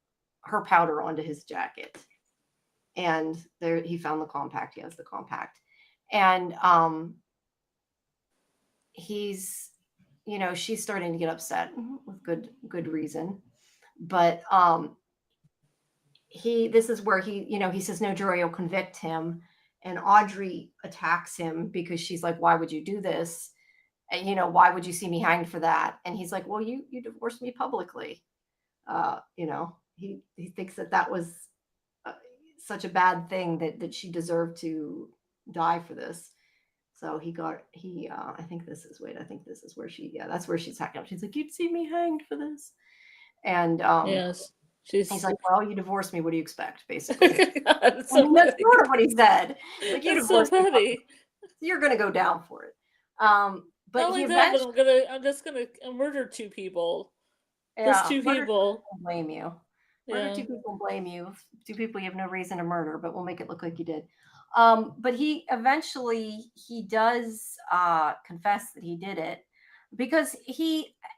powder onto his jacket. And there he found the compact. He has the compact. And he's, she's starting to get upset with good reason. But this is where he says no jury will convict him. And Audrey attacks him because she's like, why would you do this? And, why would you see me hanged for that? And he's like, well, you divorced me publicly. He thinks that was such a bad thing that she deserved to die for this. So I think this is where that's where she's hacked up. She's like, you'd see me hanged for this. And yes. He's like, well, you divorced me. What do you expect, basically? That's sort of what he said. Like, you divorced me. You're going to go down for it. But not only that, but I'm just gonna murder two people. Yeah, two people blame you. Murder two people, blame you. Two people you have no reason to murder, but we'll make it look like you did. But he does confess that he did it. because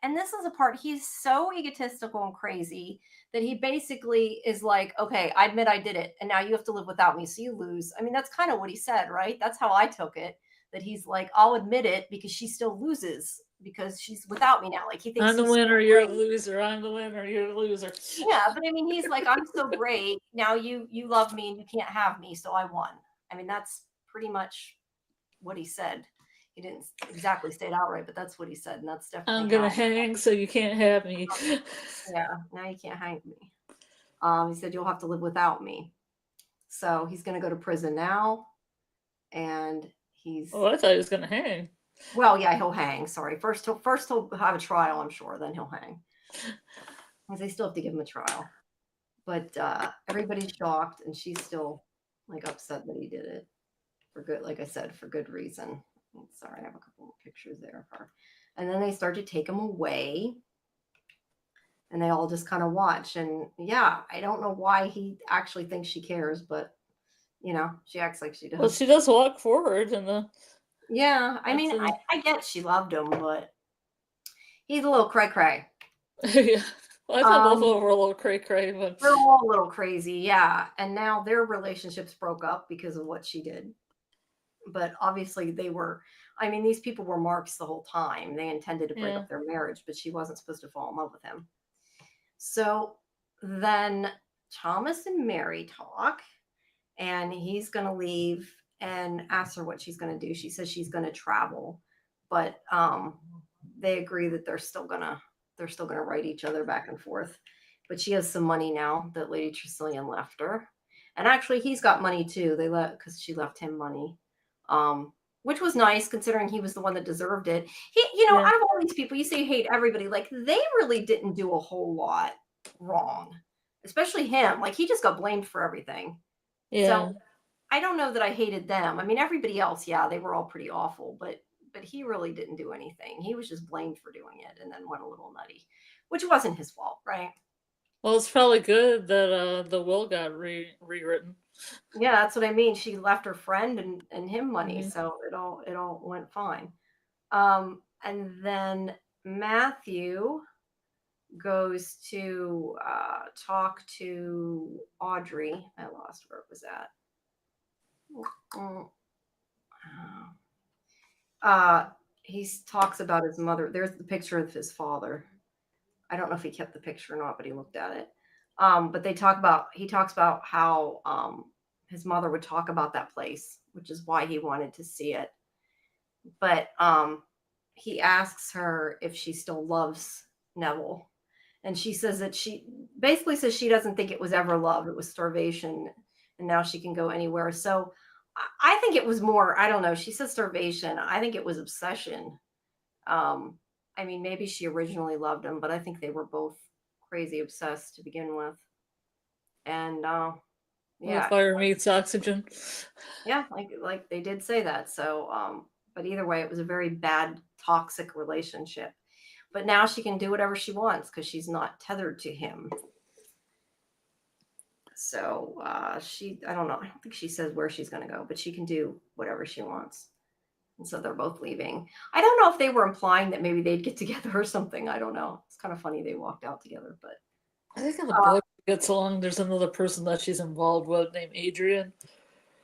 and this is a part, he's so egotistical and crazy that he basically is like, okay, I admit I did it, and now you have to live without me, so you lose. I mean, that's kind of what he said, right? That's how I took it. That he's like, I'll admit it because she still loses because she's without me now. Like he thinks I'm the he's winner, so you're great. the loser. I'm the winner, you're the loser. Yeah, but I mean, he's like, I'm so great now. You love me and you can't have me, so I won. I mean, that's pretty much what he said. He didn't exactly say it outright, but that's what he said, and that's definitely I'm gonna how. hang, so you can't have me. Yeah, now you can't hang me. He said you'll have to live without me. So he's going to go to prison now, and he's Oh, I thought he was gonna hang. well, yeah, he'll hang. Sorry, first he'll have a trial, I'm sure. Then he'll hang, because they still have to give him a trial. But everybody's shocked, and she's still like upset that he did it for good. Like I said, for good reason. Sorry, I have a couple of pictures there of her. And then they start to take him away, and they all just kind of watch. And yeah, I don't know why he actually thinks she cares, but she acts like she does. Well, she does walk forward in the. Yeah, I mean, I get she loved him, but he's a little cray-cray. Yeah. Well, I thought both of them were a little cray-cray, but they're all a little crazy, yeah. And now their relationships broke up because of what she did. But obviously they were, I mean, these people were marks the whole time. They intended to break up their marriage, but she wasn't supposed to fall in love with him. So then Thomas and Mary talk, and he's going to leave and ask her what she's going to do. She says she's going to travel, but they agree that they're still going to write each other back and forth. But she has some money now that Lady Tressilian left her, and actually he's got money too. Because she left him money, which was nice considering he was the one that deserved it. Out of all these people, you say you hate everybody, like they really didn't do a whole lot wrong, especially him. Like he just got blamed for everything. yeah. So I don't know that I hated them. I mean, everybody else, yeah, they were all pretty awful, but he really didn't do anything. He was just blamed for doing it and then went a little nutty, which wasn't his fault, right? Well, it's probably good that the will got rewritten. Yeah, that's what I mean. She left her friend and him money, so it all went fine. And then Matthew goes to talk to Audrey. I lost where it was at. He talks about his mother. There's the picture of his father. I don't know if he kept the picture or not, but he looked at it. But he talks about how his mother would talk about that place, which is why he wanted to see it. But he asks her if she still loves Neville. And she says that she basically says she doesn't think it was ever love. It was starvation. And now she can go anywhere. So I think it was more, I don't know. She says starvation. I think it was obsession. I mean, maybe she originally loved him, but I think they were both crazy obsessed to begin with. And yeah, well, fire meets oxygen. Yeah, like they did say that. So, but either way, it was a very bad, toxic relationship. But now she can do whatever she wants because she's not tethered to him. So I don't know. I don't think she says where she's going to go, but she can do whatever she wants. And so they're both leaving. I don't know if they were implying that maybe they'd get together or something. I don't know. It's kind of funny they walked out together, but I think in the book gets along. There's another person that she's involved with named Adrian.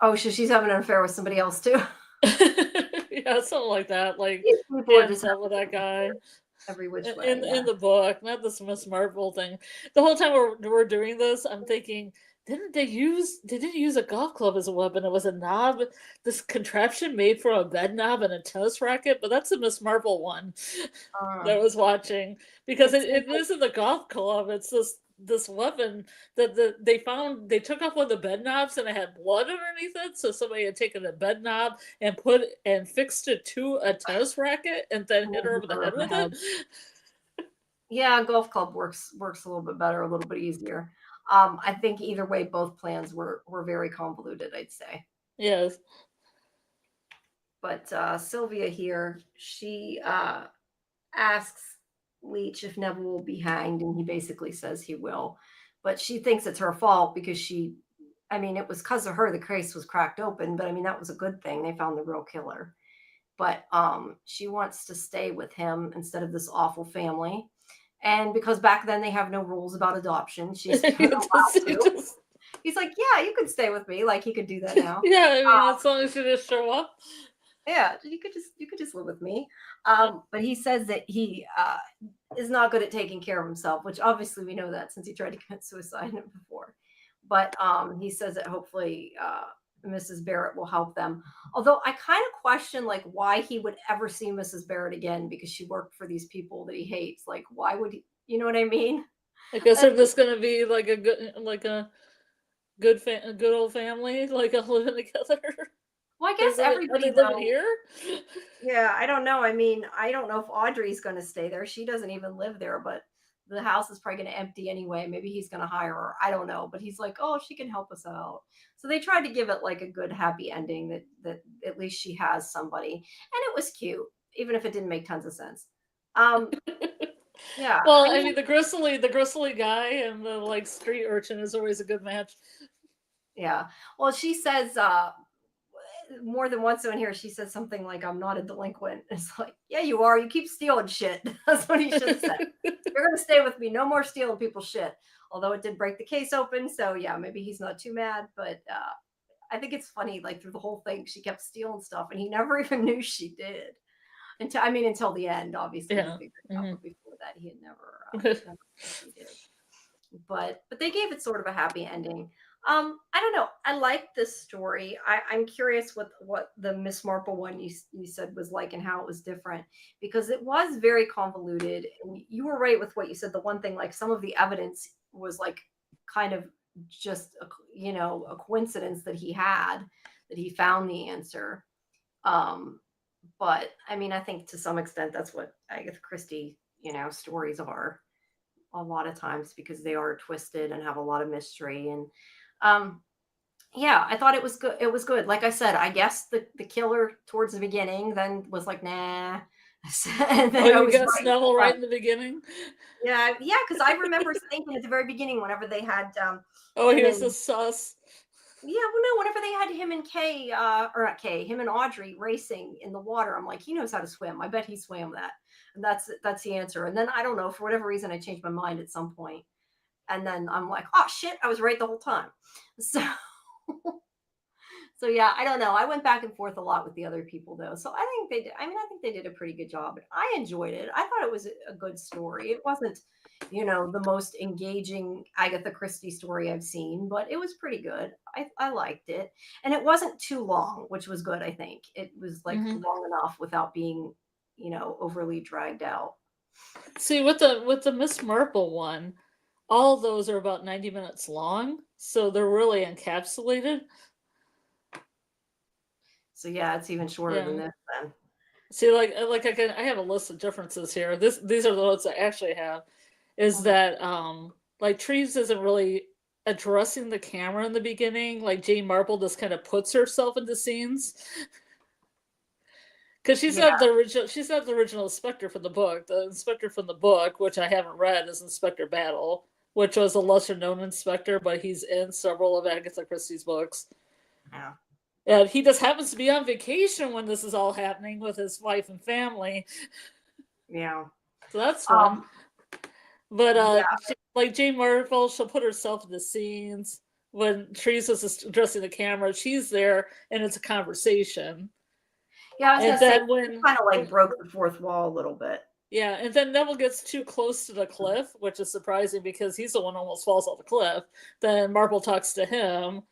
Oh, so she's having an affair with somebody else too. Yeah, something like that. Like just with that guy. Every which way. In the book, not this Miss Marvel thing. The whole time we're doing this, I'm thinking, they didn't use a golf club as a weapon. It was a knob, this contraption made from a bed knob and a tennis racket. But that's the Miss Marvel one that I was watching, because it is in the golf club. It's this weapon that they took off one of the bed knobs and it had blood underneath it, so somebody had taken a bed knob and fixed it to a tennis racket and then hit her over the head with it. Yeah, golf club works a little bit better, a little bit easier. I think either way, both plans were very convoluted, I'd say. Yes. But Sylvia here, she asks Leech if Neville will be hanged, and he basically says he will. But she thinks it's her fault because it was because of her the case was cracked open, but I mean, that was a good thing. They found the real killer. but she wants to stay with him instead of this awful family. And because back then they have no rules about adoption, she's allowed to. He's like, yeah, you can stay with me. Like he could do that now. Yeah, I mean, as long as you just show up. Yeah, you could just live with me. But he says that he is not good at taking care of himself, which obviously we know that since he tried to commit suicide before. But he says that hopefully Mrs. Barrett will help them. Although I kind of question like why he would ever see Mrs. Barrett again, because she worked for these people that he hates. Like, why would he, you know what I mean? I guess they're just gonna be like a good old family, like a living together. Well, I guess everybody living here. Yeah, I don't know. I mean, I don't know if Audrey's going to stay there. She doesn't even live there, but the house is probably going to empty anyway. Maybe he's going to hire her. I don't know, but he's like, "Oh, she can help us out." So they tried to give it like a good, happy ending that at least she has somebody, and it was cute, even if it didn't make tons of sense. Yeah. Well, I mean, the gristly guy and the like street urchin is always a good match. Yeah. Well, she says more than once in here, she says something like, "I'm not a delinquent." It's like, yeah, you are. You keep stealing shit. That's what he should have said. You're going to stay with me. No more stealing people's shit. Although it did break the case open. So yeah, maybe he's not too mad. But I think it's funny, like through the whole thing, she kept stealing stuff and he never even knew she did. Until the end, obviously. Yeah. He figured it out, but before that, he had never he did. But they gave it sort of a happy ending. I don't know. I like this story. I'm curious what the Miss Marple one you said was like and how it was different, because it was very convoluted. And you were right with what you said. The one thing, like some of the evidence was like kind of just a coincidence that he found the answer. But I mean, I think to some extent that's what Agatha Christie, stories are a lot of times, because they are twisted and have a lot of mystery. And yeah, I thought it was good. It was good. Like I said, I guess the killer towards the beginning then was like, nah. And then I guess Neville right in the beginning. Yeah, because I remember thinking at the very beginning, whenever they had he was a sus. Yeah, well, no, whenever they had him and him and Audrey racing in the water, I'm like, he knows how to swim. I bet he swam that. And that's the answer. And then I don't know, for whatever reason, I changed my mind at some point. And then I'm like, oh shit, I was right the whole time. So yeah, I don't know. I went back and forth a lot with the other people though. So I think they did. I think they did a pretty good job. I enjoyed it. I thought it was a good story. It wasn't, the most engaging Agatha Christie story I've seen, but it was pretty good. I liked it. And it wasn't too long, which was good, I think. It was like long enough without being, overly dragged out. See, with the Miss Marple one, all of those are about 90 minutes long, so they're really encapsulated. So yeah, it's even shorter than this then. See, I have a list of differences here. These are the notes I actually have. Is that like Treves isn't really addressing the camera in the beginning. Like Jane Marple just kind of puts herself into scenes. Because she's not the original inspector for the book. The inspector from the book, which I haven't read, is Inspector Battle, which was a lesser known inspector, but he's in several of Agatha Christie's books. Yeah. And he just happens to be on vacation when this is all happening with his wife and family. Yeah. So that's fun. But like Jane Marple, she'll put herself in the scenes. When Treves is addressing the camera, she's there and it's a conversation. Yeah, I was gonna say, kind of like broke the fourth wall a little bit. Yeah, and then Neville gets too close to the cliff, which is surprising because he's the one who almost falls off the cliff. Then Marple talks to him.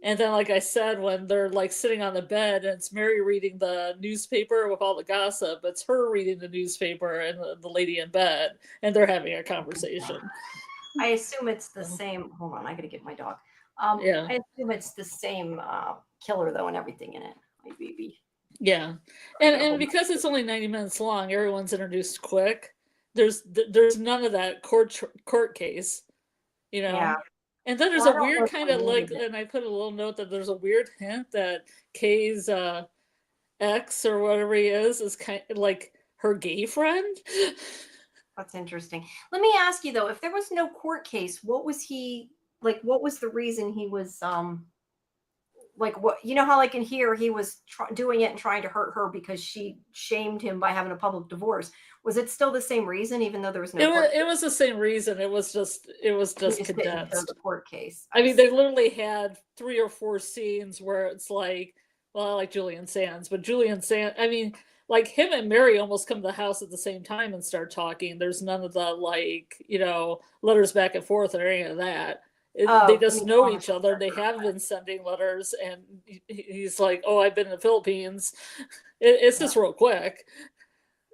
And then, like I said, when they're like sitting on the bed and it's Mary reading the newspaper with all the gossip, it's her reading the newspaper and the lady in bed, and they're having a conversation. I assume it's the same. Hold on, I gotta get my dog. I assume it's the same killer though, and everything in it. My baby. Yeah, and because it's only 90 minutes long, everyone's introduced quick. There's none of that court case, Yeah. And then there's a weird kind of like, and I put a little note that there's a weird hint that Kay's ex or whatever he is kind of like her gay friend. That's interesting. Let me ask you though, if there was no court case, what was he like? What was the reason he was like what, you know how like in here he was doing it and trying to hurt her because she shamed him by having a public divorce. Was it still the same reason, even though there was no it was the same reason. It was just condensed. The court case. I mean, they literally had 3 or 4 scenes where it's like, well, I like Julian Sands, but Julian Sands, I mean, like him and Mary almost come to the house at the same time and start talking. There's none of the like, letters back and forth or any of that. They just know each other. They have been sending letters, and he's like, "Oh, I've been in the Philippines." It's just real quick.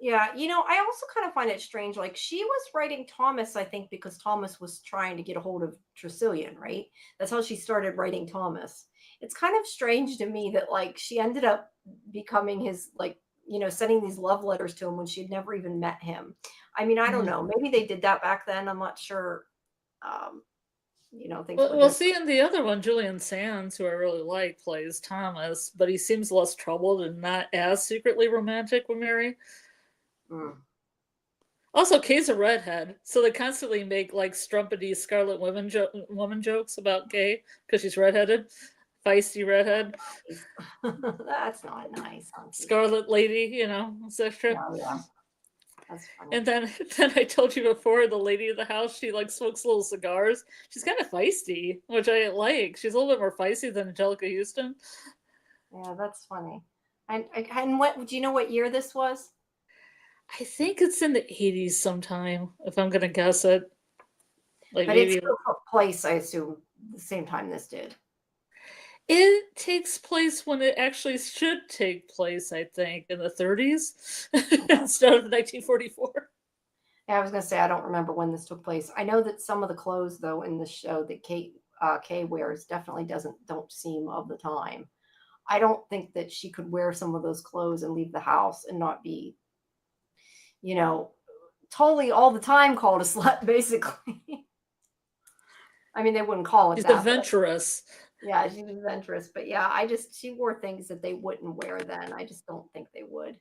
Yeah, I also kind of find it strange. Like she was writing Thomas, I think, because Thomas was trying to get a hold of Tresillian, right? That's how she started writing Thomas. It's kind of strange to me that like she ended up becoming his like, sending these love letters to him when she'd never even met him. I mean, I don't know. Maybe they did that back then. I'm not sure. Things Well, see, in the other one, Julian Sands, who I really like, plays Thomas, but he seems less troubled and not as secretly romantic with Mary. Also, Kay's a redhead, so they constantly make like strumpety Scarlet woman jokes about Kay because she's redheaded, feisty redhead. That's not nice. Scarlet lady, etc. Yeah. That's funny. And then I told you before, the lady of the house, she like smokes little cigars. She's kind of feisty, which I like. She's a little bit more feisty than Angelica Houston. Yeah, that's funny. And what do you know what year this was? I think it's in the 80s sometime, if I'm gonna guess it. Like, but maybe it took place, I assume, the same time this did. It takes place when it actually should take place, I think, in the 30s instead of 1944. Yeah, I was gonna say I don't remember when this took place. I know that some of the clothes, though, in the show that Kay wears definitely don't seem of the time. I don't think that she could wear some of those clothes and leave the house and not be, totally all the time called a slut, basically. I mean, they wouldn't call it She's that. Adventurous. Yeah, she was adventurous. But yeah, she wore things that they wouldn't wear then. I just don't think they would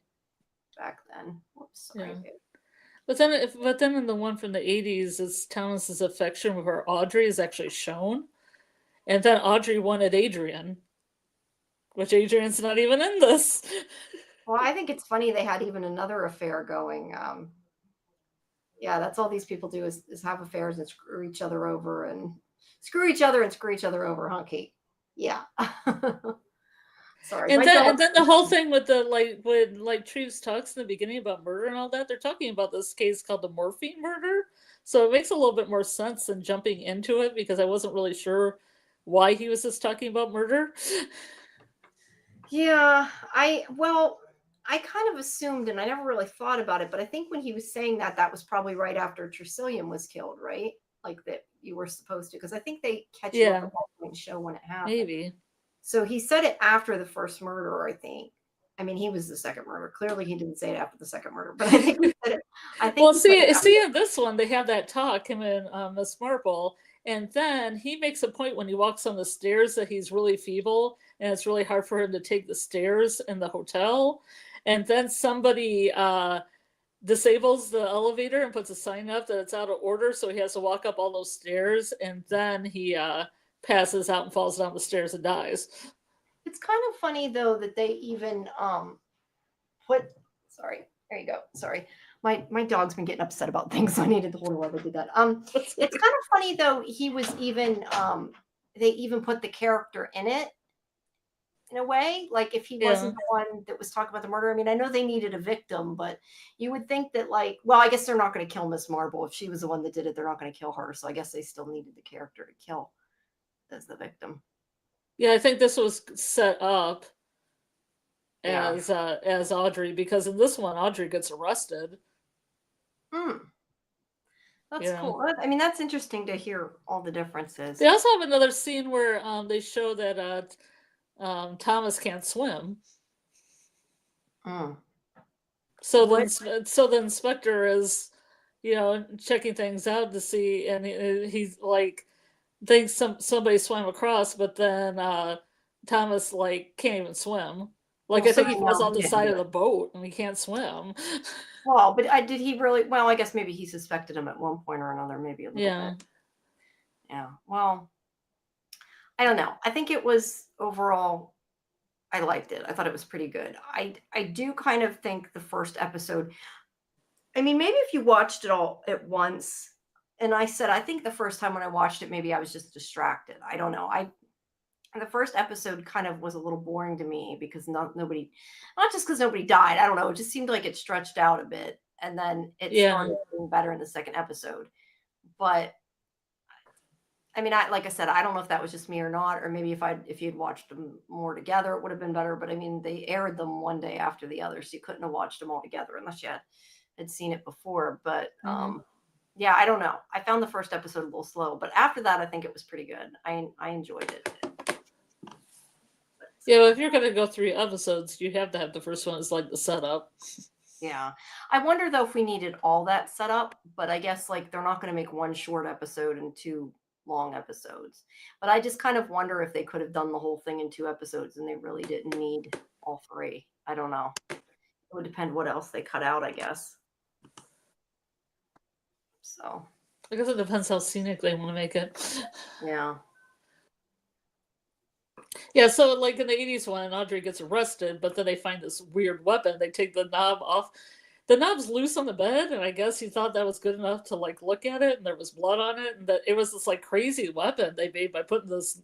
back then. Whoops, sorry. Yeah. But then in the one from the 80s, it's Thomas's affection with her Audrey is actually shown. And then Audrey wanted Adrian, which Adrian's not even in this. Well, I think it's funny they had even another affair going. Yeah, that's all these people do is have affairs and screw each other over and screw each other over, huh, Kate? Yeah. Sorry. And then the whole thing with the when Treves talks in the beginning about murder and all that, they're talking about this case called the morphine murder. So it makes a little bit more sense than jumping into it because I wasn't really sure why he was just talking about murder. Yeah, I kind of assumed, and I never really thought about it, but I think when he was saying that was probably right after Tresillian was killed, right? Like that you were supposed to, because I think they catch you up on the show when it happened. Maybe. So he said it after the first murder, I think. I mean, he was the second murder. Clearly, he didn't say it after the second murder, but I think he said it. I think. Well, see, in this one, they have that talk, him and Miss Marple, and then he makes a point when he walks on the stairs that he's really feeble, and it's really hard for him to take the stairs in the hotel. And then somebody disables the elevator and puts a sign up that it's out of order, so he has to walk up all those stairs, and then he passes out and falls down the stairs and dies. It's kind of funny though that they even sorry, there you go. Sorry. My dog's been getting upset about things, so I needed to hold her while they did that. It's kind of funny though, he was even they even put the character in it in a way, like if he wasn't the one that was talking about the murder. I mean, I know they needed a victim, but you would think that like, well, I guess they're not going to kill Miss Marple. If she was the one that did it, they're not going to kill her. So I guess they still needed the character to kill as the victim. Yeah, I think this was set up as Audrey, because in this one, Audrey gets arrested. That's cool. I mean, that's interesting to hear all the differences. They also have another scene where they show that Thomas can't swim. So the inspector is, checking things out to see, and he's like thinks somebody swam across, but then Thomas like can't even swim. Like I think he falls off the side of the boat and he can't swim. Well, but did he really? Well, I guess maybe he suspected him at one point or another, maybe a little bit. Yeah. Well, I don't know. I think it was overall, I liked it. I thought it was pretty good. I do kind of think the first episode, I mean, maybe if you watched it all at once, and I said, I think the first time when I watched it, maybe I was just distracted. I don't know. The first episode kind of was a little boring to me because nobody, not just because nobody died. I don't know. It just seemed like it stretched out a bit, and then it started getting better in the second episode. But I mean, like I said, I don't know if that was just me or not, or maybe if you'd watched them more together, it would have been better. But I mean, they aired them one day after the other, so you couldn't have watched them all together unless you had seen it before. But yeah, I don't know. I found the first episode a little slow, but after that, I think it was pretty good. I enjoyed it. Yeah, well, if you're gonna go 3 episodes, you have to have the first one as like the setup. Yeah, I wonder though if we needed all that setup, but I guess like they're not going to make one short episode and 2 long episodes. But I just kind of wonder if they could have done the whole thing in 2 episodes and they really didn't need all 3. I don't know. It would depend what else they cut out, I guess. So I guess it depends how scenic they want to make it. Yeah. Yeah, so like in the 80s one, Audrey gets arrested, but then they find this weird weapon. They take the knob off. The knob's loose on the bed, and I guess he thought that was good enough to like look at it, and there was blood on it, and that it was this like crazy weapon they made by putting this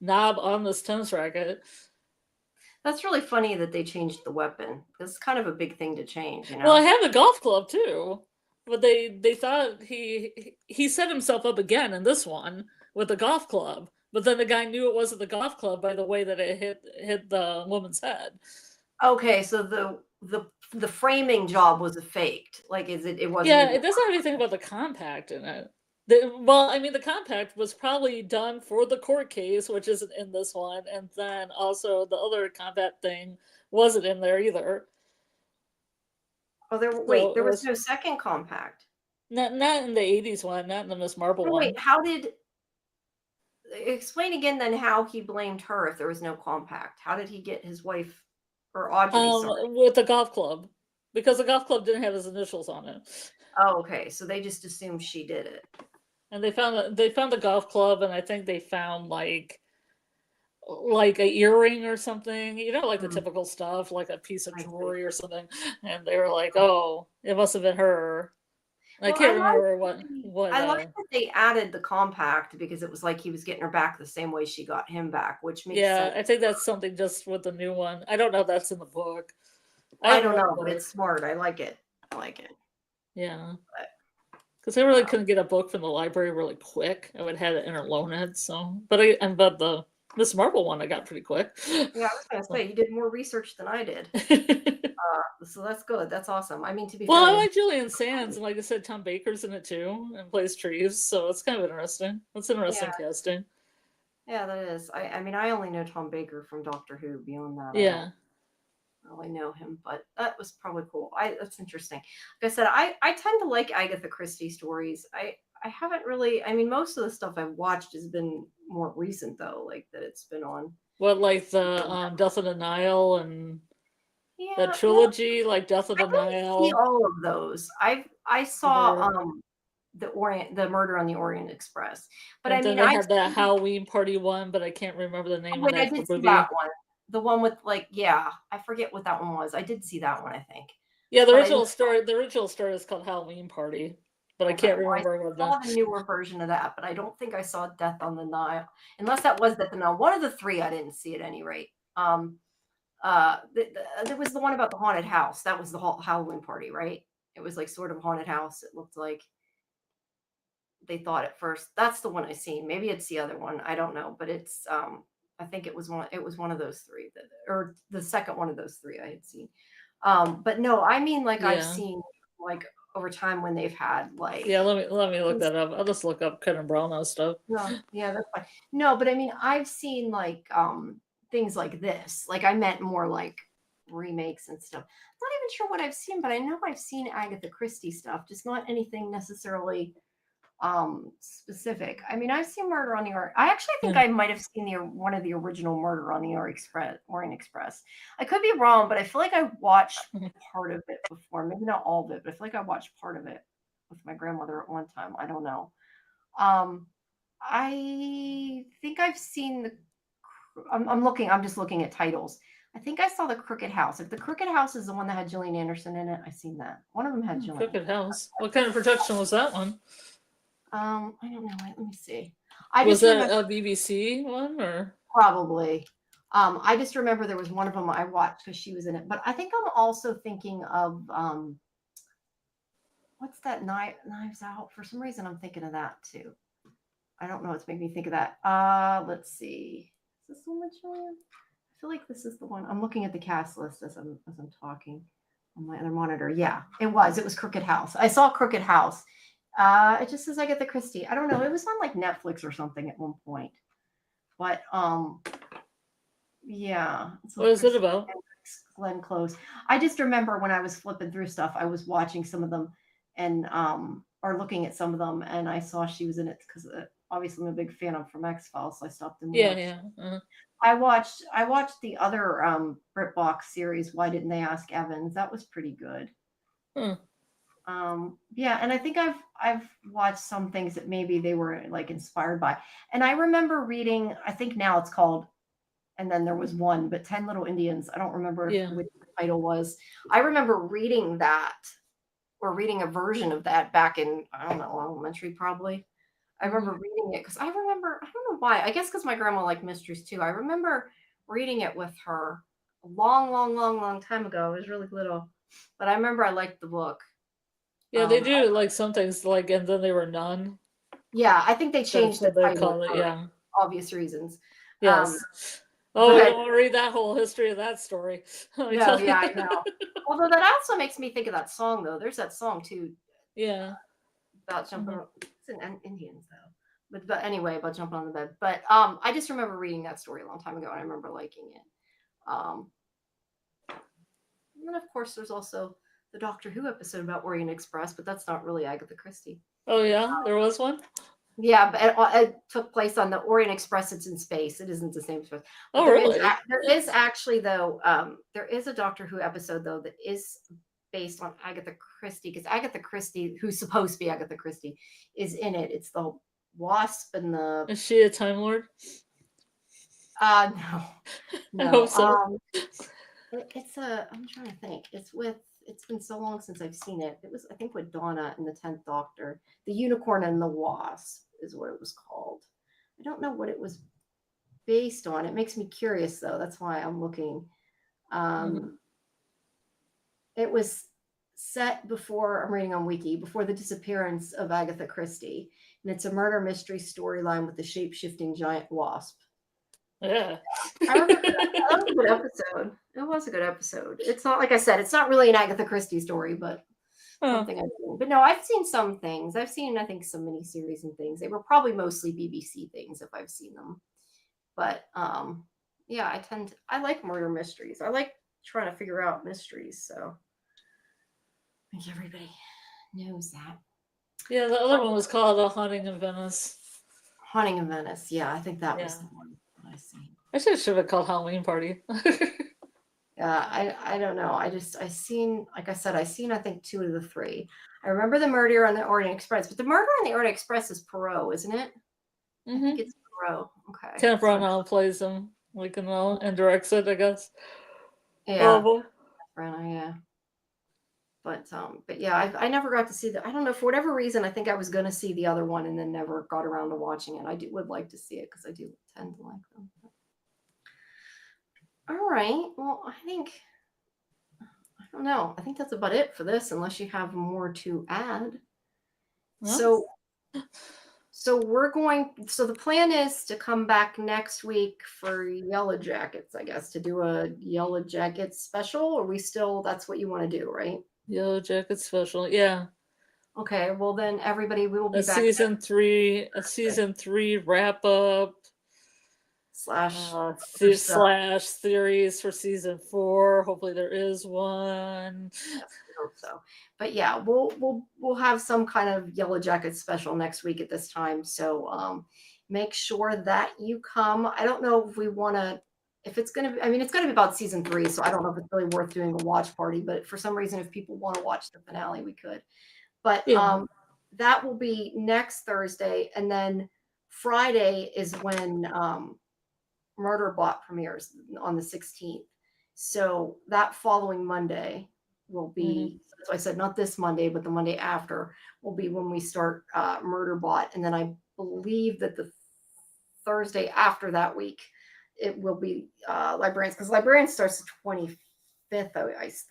knob on this tennis racket. That's really funny that they changed the weapon. It's kind of a big thing to change, you know. Well, I have the golf club too, but they thought he set himself up again in this one with the golf club. But then the guy knew it wasn't the golf club by the way that it hit the woman's head. Okay, so the framing job was a faked. Like, it wasn't. Yeah, it doesn't have anything about the compact in it. Well, I mean, the compact was probably done for the court case, which isn't in this one, and then also the other compact thing wasn't in there either. Oh, there was no second compact. Not in the 80s one, not in the Miss Marple one. Wait, explain again then how he blamed her if there was no compact. How did he get his wife or Audrey? With the golf club, because the golf club didn't have his initials on it. Oh, okay. So they just assumed she did it. And they found the golf club, and I think they found like a earring or something, like the typical stuff, like a piece of jewelry or something. And they were like, "Oh, it must have been her." I can't remember what. I like that they added the compact because it was like he was getting her back the same way she got him back, which makes sense. I think that's something just with the new one. I don't know if that's in the book. I don't know, but it's smart. I like it. Yeah. Because I really couldn't get a book from the library really quick. I would have it interloaned. So, but the Miss Marple one I got pretty quick. Yeah, I was gonna say you did more research than I did. So that's good. That's awesome. I mean, to be fair, I like Julian Sands, and like I said, Tom Baker's in it too, and plays Treves. So it's kind of interesting. It's interesting casting. Yeah, that is. I mean, I only know Tom Baker from Doctor Who. Beyond that, yeah. I don't really know him, but that was probably cool. That's interesting. Like I said, I tend to like Agatha Christie stories. I haven't really. I mean, most of the stuff I've watched has been more recent, though. Like that it's been on. What, like the Death of the Nile and that trilogy, like Death of the Nile. See all of those. I saw the Murder on the Orient Express, but and I had that Halloween party one, but I can't remember the name of that movie. See that one. The one with I forget what that one was. I did see that one, I think. Yeah, the original story is called Halloween Party, but I can't remember what that. I saw the newer version of that, but I don't think I saw Death on the Nile, unless that was Death on the Nile. One of the 3 I didn't see at any rate. There was the one about the haunted house. That was the whole Halloween party, right? It was like sort of haunted house. It looked like they thought at first. That's the one I seen. Maybe it's the other one. I don't know, but it's I think it was one of those 3 or the second one of those 3 I had seen. But no, I mean I've seen like over time when they've had like. Yeah, let me look that up. I'll just look up Ken Brownell stuff. No, yeah, that's fine. No, but I mean I've seen like things like this. Like I meant more like remakes and stuff. I'm not even sure what I've seen, but I know I've seen Agatha Christie stuff, just not anything necessarily specific. I mean, I've seen Murder on the Orient. I actually think I might have seen one of the original Murder on the Orient Express. I could be wrong, but I feel like I watched part of it before. Maybe not all of it, but I feel like I watched part of it with my grandmother at one time. I don't know. I think I've seen the. I'm looking. I'm just looking at titles. I think I saw the Crooked House. If the Crooked House is the one that had Gillian Anderson in it, I've seen that. One of them had Gillian. Crooked House. What kind of production was that one? I don't know. Let me see. Was that a BBC one or? Probably. I just remember there was one of them I watched because she was in it. But I think I'm also thinking of what's that Knives Out? For some reason, I'm thinking of that too. I don't know what's making me think of that. Let's see. Is this the one with Julian? I feel like this is the one. I'm looking at the cast list as I'm talking on my other monitor. Yeah, it was Crooked House. I saw Crooked House. It just says Agatha Christie. I don't know. It was on like Netflix or something at one point. But yeah. What is it about? Glenn Close. I just remember when I was flipping through stuff, I was watching some of them and or looking at some of them, and I saw she was in it because obviously I'm a big fan of from X-Files, so I stopped and watched. Yeah. Uh-huh. I watched the other Britbox series, Why Didn't They Ask Evans? That was pretty good. Yeah, and I think I've watched some things that maybe they were like inspired by. And I remember reading, I think now it's called, and then there was one, but 10 Little Indians. I don't remember what the title was. I remember reading that or reading a version of that back in, I don't know, elementary probably. I remember reading it because I don't know why. I guess because my grandma liked mysteries too. I remember reading it with her a long time ago. I was really little, but I remember I liked the book. Yeah, they do like some things like, and then they were none. Yeah, I think they changed the title for obvious reasons. Yes. Oh, we don't want to read that whole history of that story. No, yeah, I know. Although that also makes me think of that song, though. There's that song too. Yeah. About jumping. It's in Indians though. But anyway, about jumping on the bed. But I just remember reading that story a long time ago, and I remember liking it. And then of course there's also the Doctor Who episode about Orient Express, but that's not really Agatha Christie. Oh yeah, there was one. Yeah, but it took place on the Orient Express. It's in space. It isn't the same express. Oh, really? There is actually, though, there is a Doctor Who episode, though, that is based on Agatha Christie, because Agatha Christie, who's supposed to be Agatha Christie, is in it. It's the Wasp and the... Is she a Time Lord? No. I hope so. It's I'm trying to think. It's been so long since I've seen it. It was, I think, with Donna in the 10th Doctor. The Unicorn and the Wasp is what it was called. I don't know what it was based on. It makes me curious, though. That's why I'm looking. It was set before, I'm reading on Wiki, before the disappearance of Agatha Christie. And it's a murder mystery storyline with the shape-shifting giant wasp. Yeah. I remember that was a good episode. It was a good episode. It's not, like I said, it's not really an Agatha Christie story, but something I've seen. But no, I've seen some things. I've seen, I think, some miniseries and things. They were probably mostly BBC things if I've seen them. But yeah, I like murder mysteries. I like trying to figure out mysteries. So I think everybody knows that. Yeah, the other one was called A Haunting in Venice. Haunting in Venice. Yeah, I think that was the one I seen. I should have called Halloween Party. I don't know. I seen, like I said, I think 2 of the 3. I remember the murder on the Orient Express, but the murder on the Orient Express is Poirot, isn't it? I think it's Poirot. Okay. Kenneth Branagh plays him, like and directs it, I guess. Yeah. Branagh, yeah. But yeah, I never got to see I don't know, for whatever reason, I think I was going to see the other one and then never got around to watching it. Would like to see it because I do tend to like them. All right. Well, I don't know. I think that's about it for this, unless you have more to add. No. So the plan is to come back next week for Yellow Jackets, I guess, to do a Yellow Jackets special, or that's what you want to do, right? Yellow Jackets special, yeah. Okay, well then everybody, we will be back. Season 3 wrap up / series for season 4. Hopefully there is one. Yes, I hope so. But yeah, we'll have some kind of Yellow Jackets special next week at this time. So make sure that you come. I don't know if we want to. If it's going to be, it's going to be about season 3, so I don't know if it's really worth doing a watch party, but for some reason, if people want to watch the finale, we could. But that will be next Thursday. And then Friday is when Murderbot premieres on the 16th. So that following Monday will be, that's why I said not this Monday, but the Monday after will be when we start Murderbot. And then I believe that the Thursday after that week, it will be Librarians, because Librarians starts the 25th,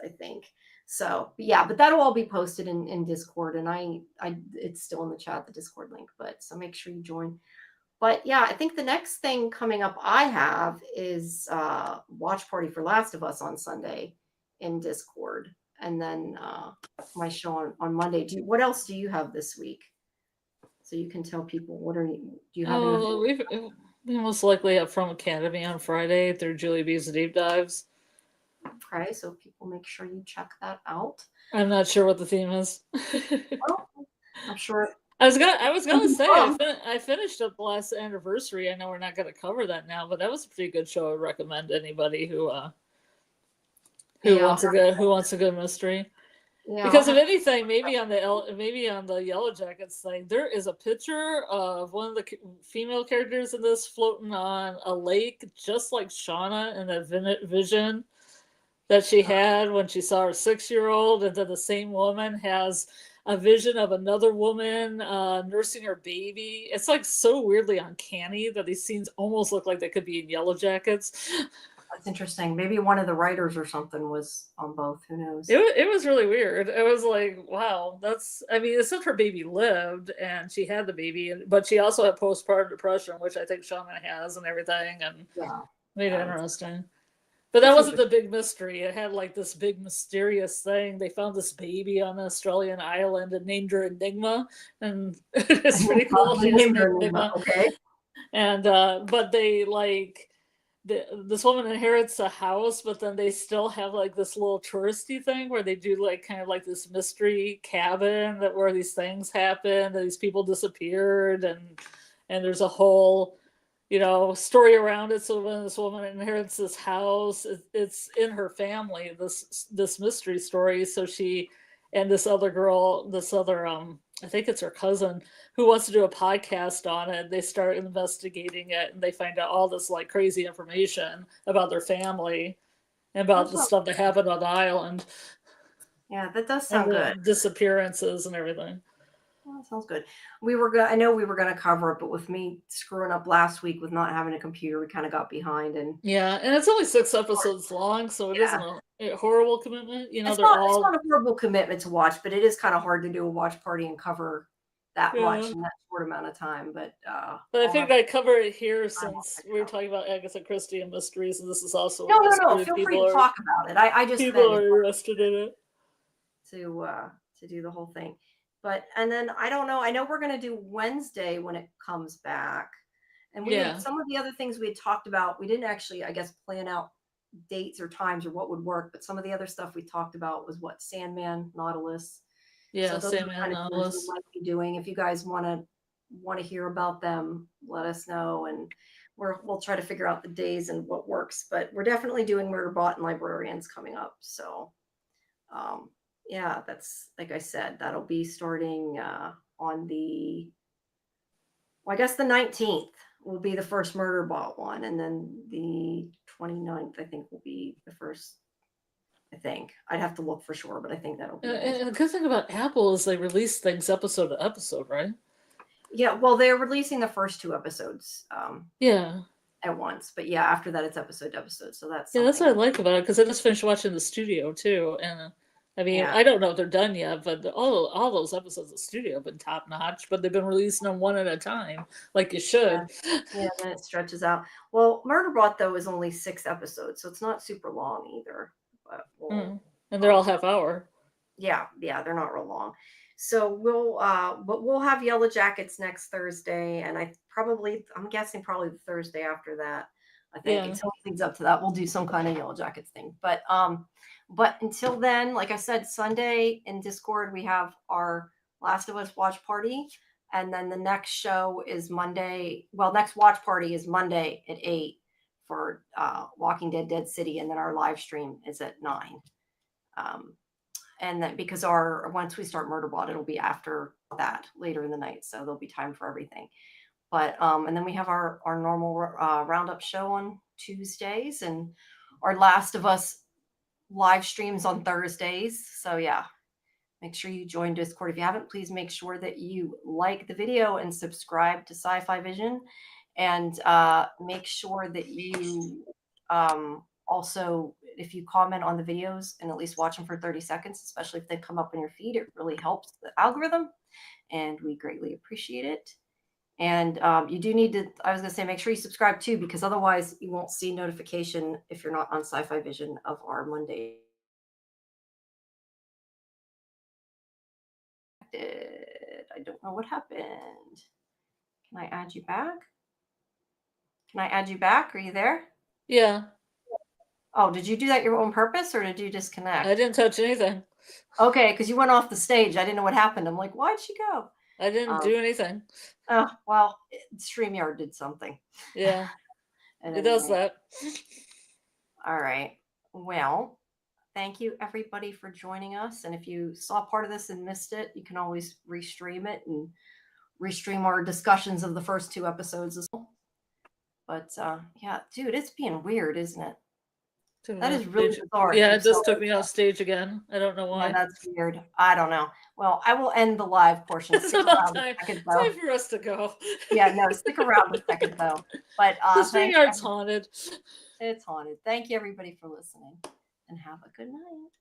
I think. So, but that'll all be posted in Discord, and it's still in the chat, the Discord link, but so make sure you join. But yeah, I think the next thing coming up I have is watch party for Last of Us on Sunday in Discord, and then my show on Monday. What else do you have this week? So you can tell people do you have? We most likely have From Academy on Friday through Julie B's Deep Dives. Okay, so people make sure you check that out. I'm not sure what the theme is. Well, I'm sure. I was gonna say I finished up the last anniversary. I know we're not gonna cover that now, but that was a pretty good show. I would recommend to anybody who wants a good mystery. Yeah. Because if anything, maybe on the Yellow Jackets thing, there is a picture of one of the female characters in this floating on a lake, just like Shauna in that vision that she had when she saw her 6-year-old, and then the same woman has a vision of another woman nursing her baby. It's like so weirdly uncanny that these scenes almost look like they could be in Yellow Jackets. That's interesting. Maybe one of the writers or something was on both. Who knows? It was really weird. It was like, wow, except her baby lived and she had the baby, but she also had postpartum depression, which I think Shauna has and everything, and made it interesting. But that wasn't the big mystery. It had like this big mysterious thing. They found this baby on an Australian island and named her Enigma, and it's pretty cool. She named her Enigma. Okay. And but they this woman inherits a house, but then they still have like this little touristy thing where they do like kind of like this mystery cabin where these things happen, that these people disappeared, and there's a whole story around it. So when this woman inherits this house, it's in her family, this mystery story. So she and this other girl, I think it's her cousin, who wants to do a podcast on it. They start investigating it, and they find out all this like crazy information about their family and about the stuff that happened on the island. Yeah, that does sound good. Disappearances and everything. Well, that sounds good. I know we were going to cover it, but with me screwing up last week with not having a computer, we kind of got behind. And it's only 6 episodes long, so it isn't a horrible commitment. It's not a horrible commitment to watch, but it is kind of hard to do a watch party and cover that much in that short amount of time. But I think I cover it here since we were talking about Agatha Christie and mysteries, and this is also no. Feel free to talk about it. I just people are interested in it to do the whole thing. But, and then I don't know, I know we're going to do Wednesday when it comes back. And we had some of the other things we had talked about. We didn't actually, I guess, plan out dates or times or what would work. But some of the other stuff we talked about was Sandman, Nautilus. Yeah, so Sandman, Nautilus. We might be doing. If you guys want to hear about them, let us know. And we'll try to figure out the days and what works. But we're definitely doing Murderbot and Librarians coming up. So, that's, like I said, that'll be starting on the 19th will be the first Murderbot one. And then the 29th, I think, will be the first. I think I'd have to look for sure, but I think that'll be. And the good thing about Apple is they release things episode to episode, right? Yeah, well, they're releasing the first 2 episodes. At once, but after that it's episode to episode. So that's that's what I like about it, because I just finished watching the studio too, and I don't know if they're done yet, but all those episodes of studio have been top notch. But they've been releasing them one at a time, like you should. Yeah, then it stretches out. Well, Murderbot though is only 6 episodes, so it's not super long either. But and they're all half hour. Yeah, they're not real long. So we'll have Yellow Jackets next Thursday, and I'm guessing probably the Thursday after that. I think until things up to that, we'll do some kind of Yellow Jackets thing. But until then, like I said, Sunday in Discord we have our Last of Us watch party, and then the next show is Monday. Well, next watch party is Monday at 8 for Walking Dead: Dead City, and then our live stream is at 9. And then because once we start Murderbot, it'll be after that, later in the night, so there'll be time for everything. But and then we have our normal roundup show on Tuesdays, and our Last of Us live streams on Thursdays. So yeah, make sure you join Discord. If you haven't, please make sure that you like the video and subscribe to Sci-Fi Vision, and make sure that you also, if you comment on the videos and at least watch them for 30 seconds, especially if they come up in your feed, it really helps the algorithm, and we greatly appreciate it. And you do need to, I was going to say, make sure you subscribe too, because otherwise you won't see notification if you're not on Sci-Fi Vision of our Monday. I don't know what happened. Can I add you back? Can I add you back? Are you there? Yeah. Oh, did you do that your own purpose, or did you disconnect? I didn't touch anything. Okay, because you went off the stage. I didn't know what happened. I'm like, why'd she go? I didn't do anything. Oh, well, StreamYard did something. Yeah. It does that. All right. Well, thank you everybody for joining us. And if you saw part of this and missed it, you can always restream it and restream our discussions of the first 2 episodes as well. But yeah, dude, it's being weird, isn't it? That is really bizarre. Yeah, it just took me off stage again. I don't know why. Yeah, that's weird. I don't know. Well, I will end the live portion. Stick around a second, though. Time for us to go. Yeah, no, stick around a second, though. But the StreamYard's haunted. It's haunted. Thank you, everybody, for listening, and have a good night.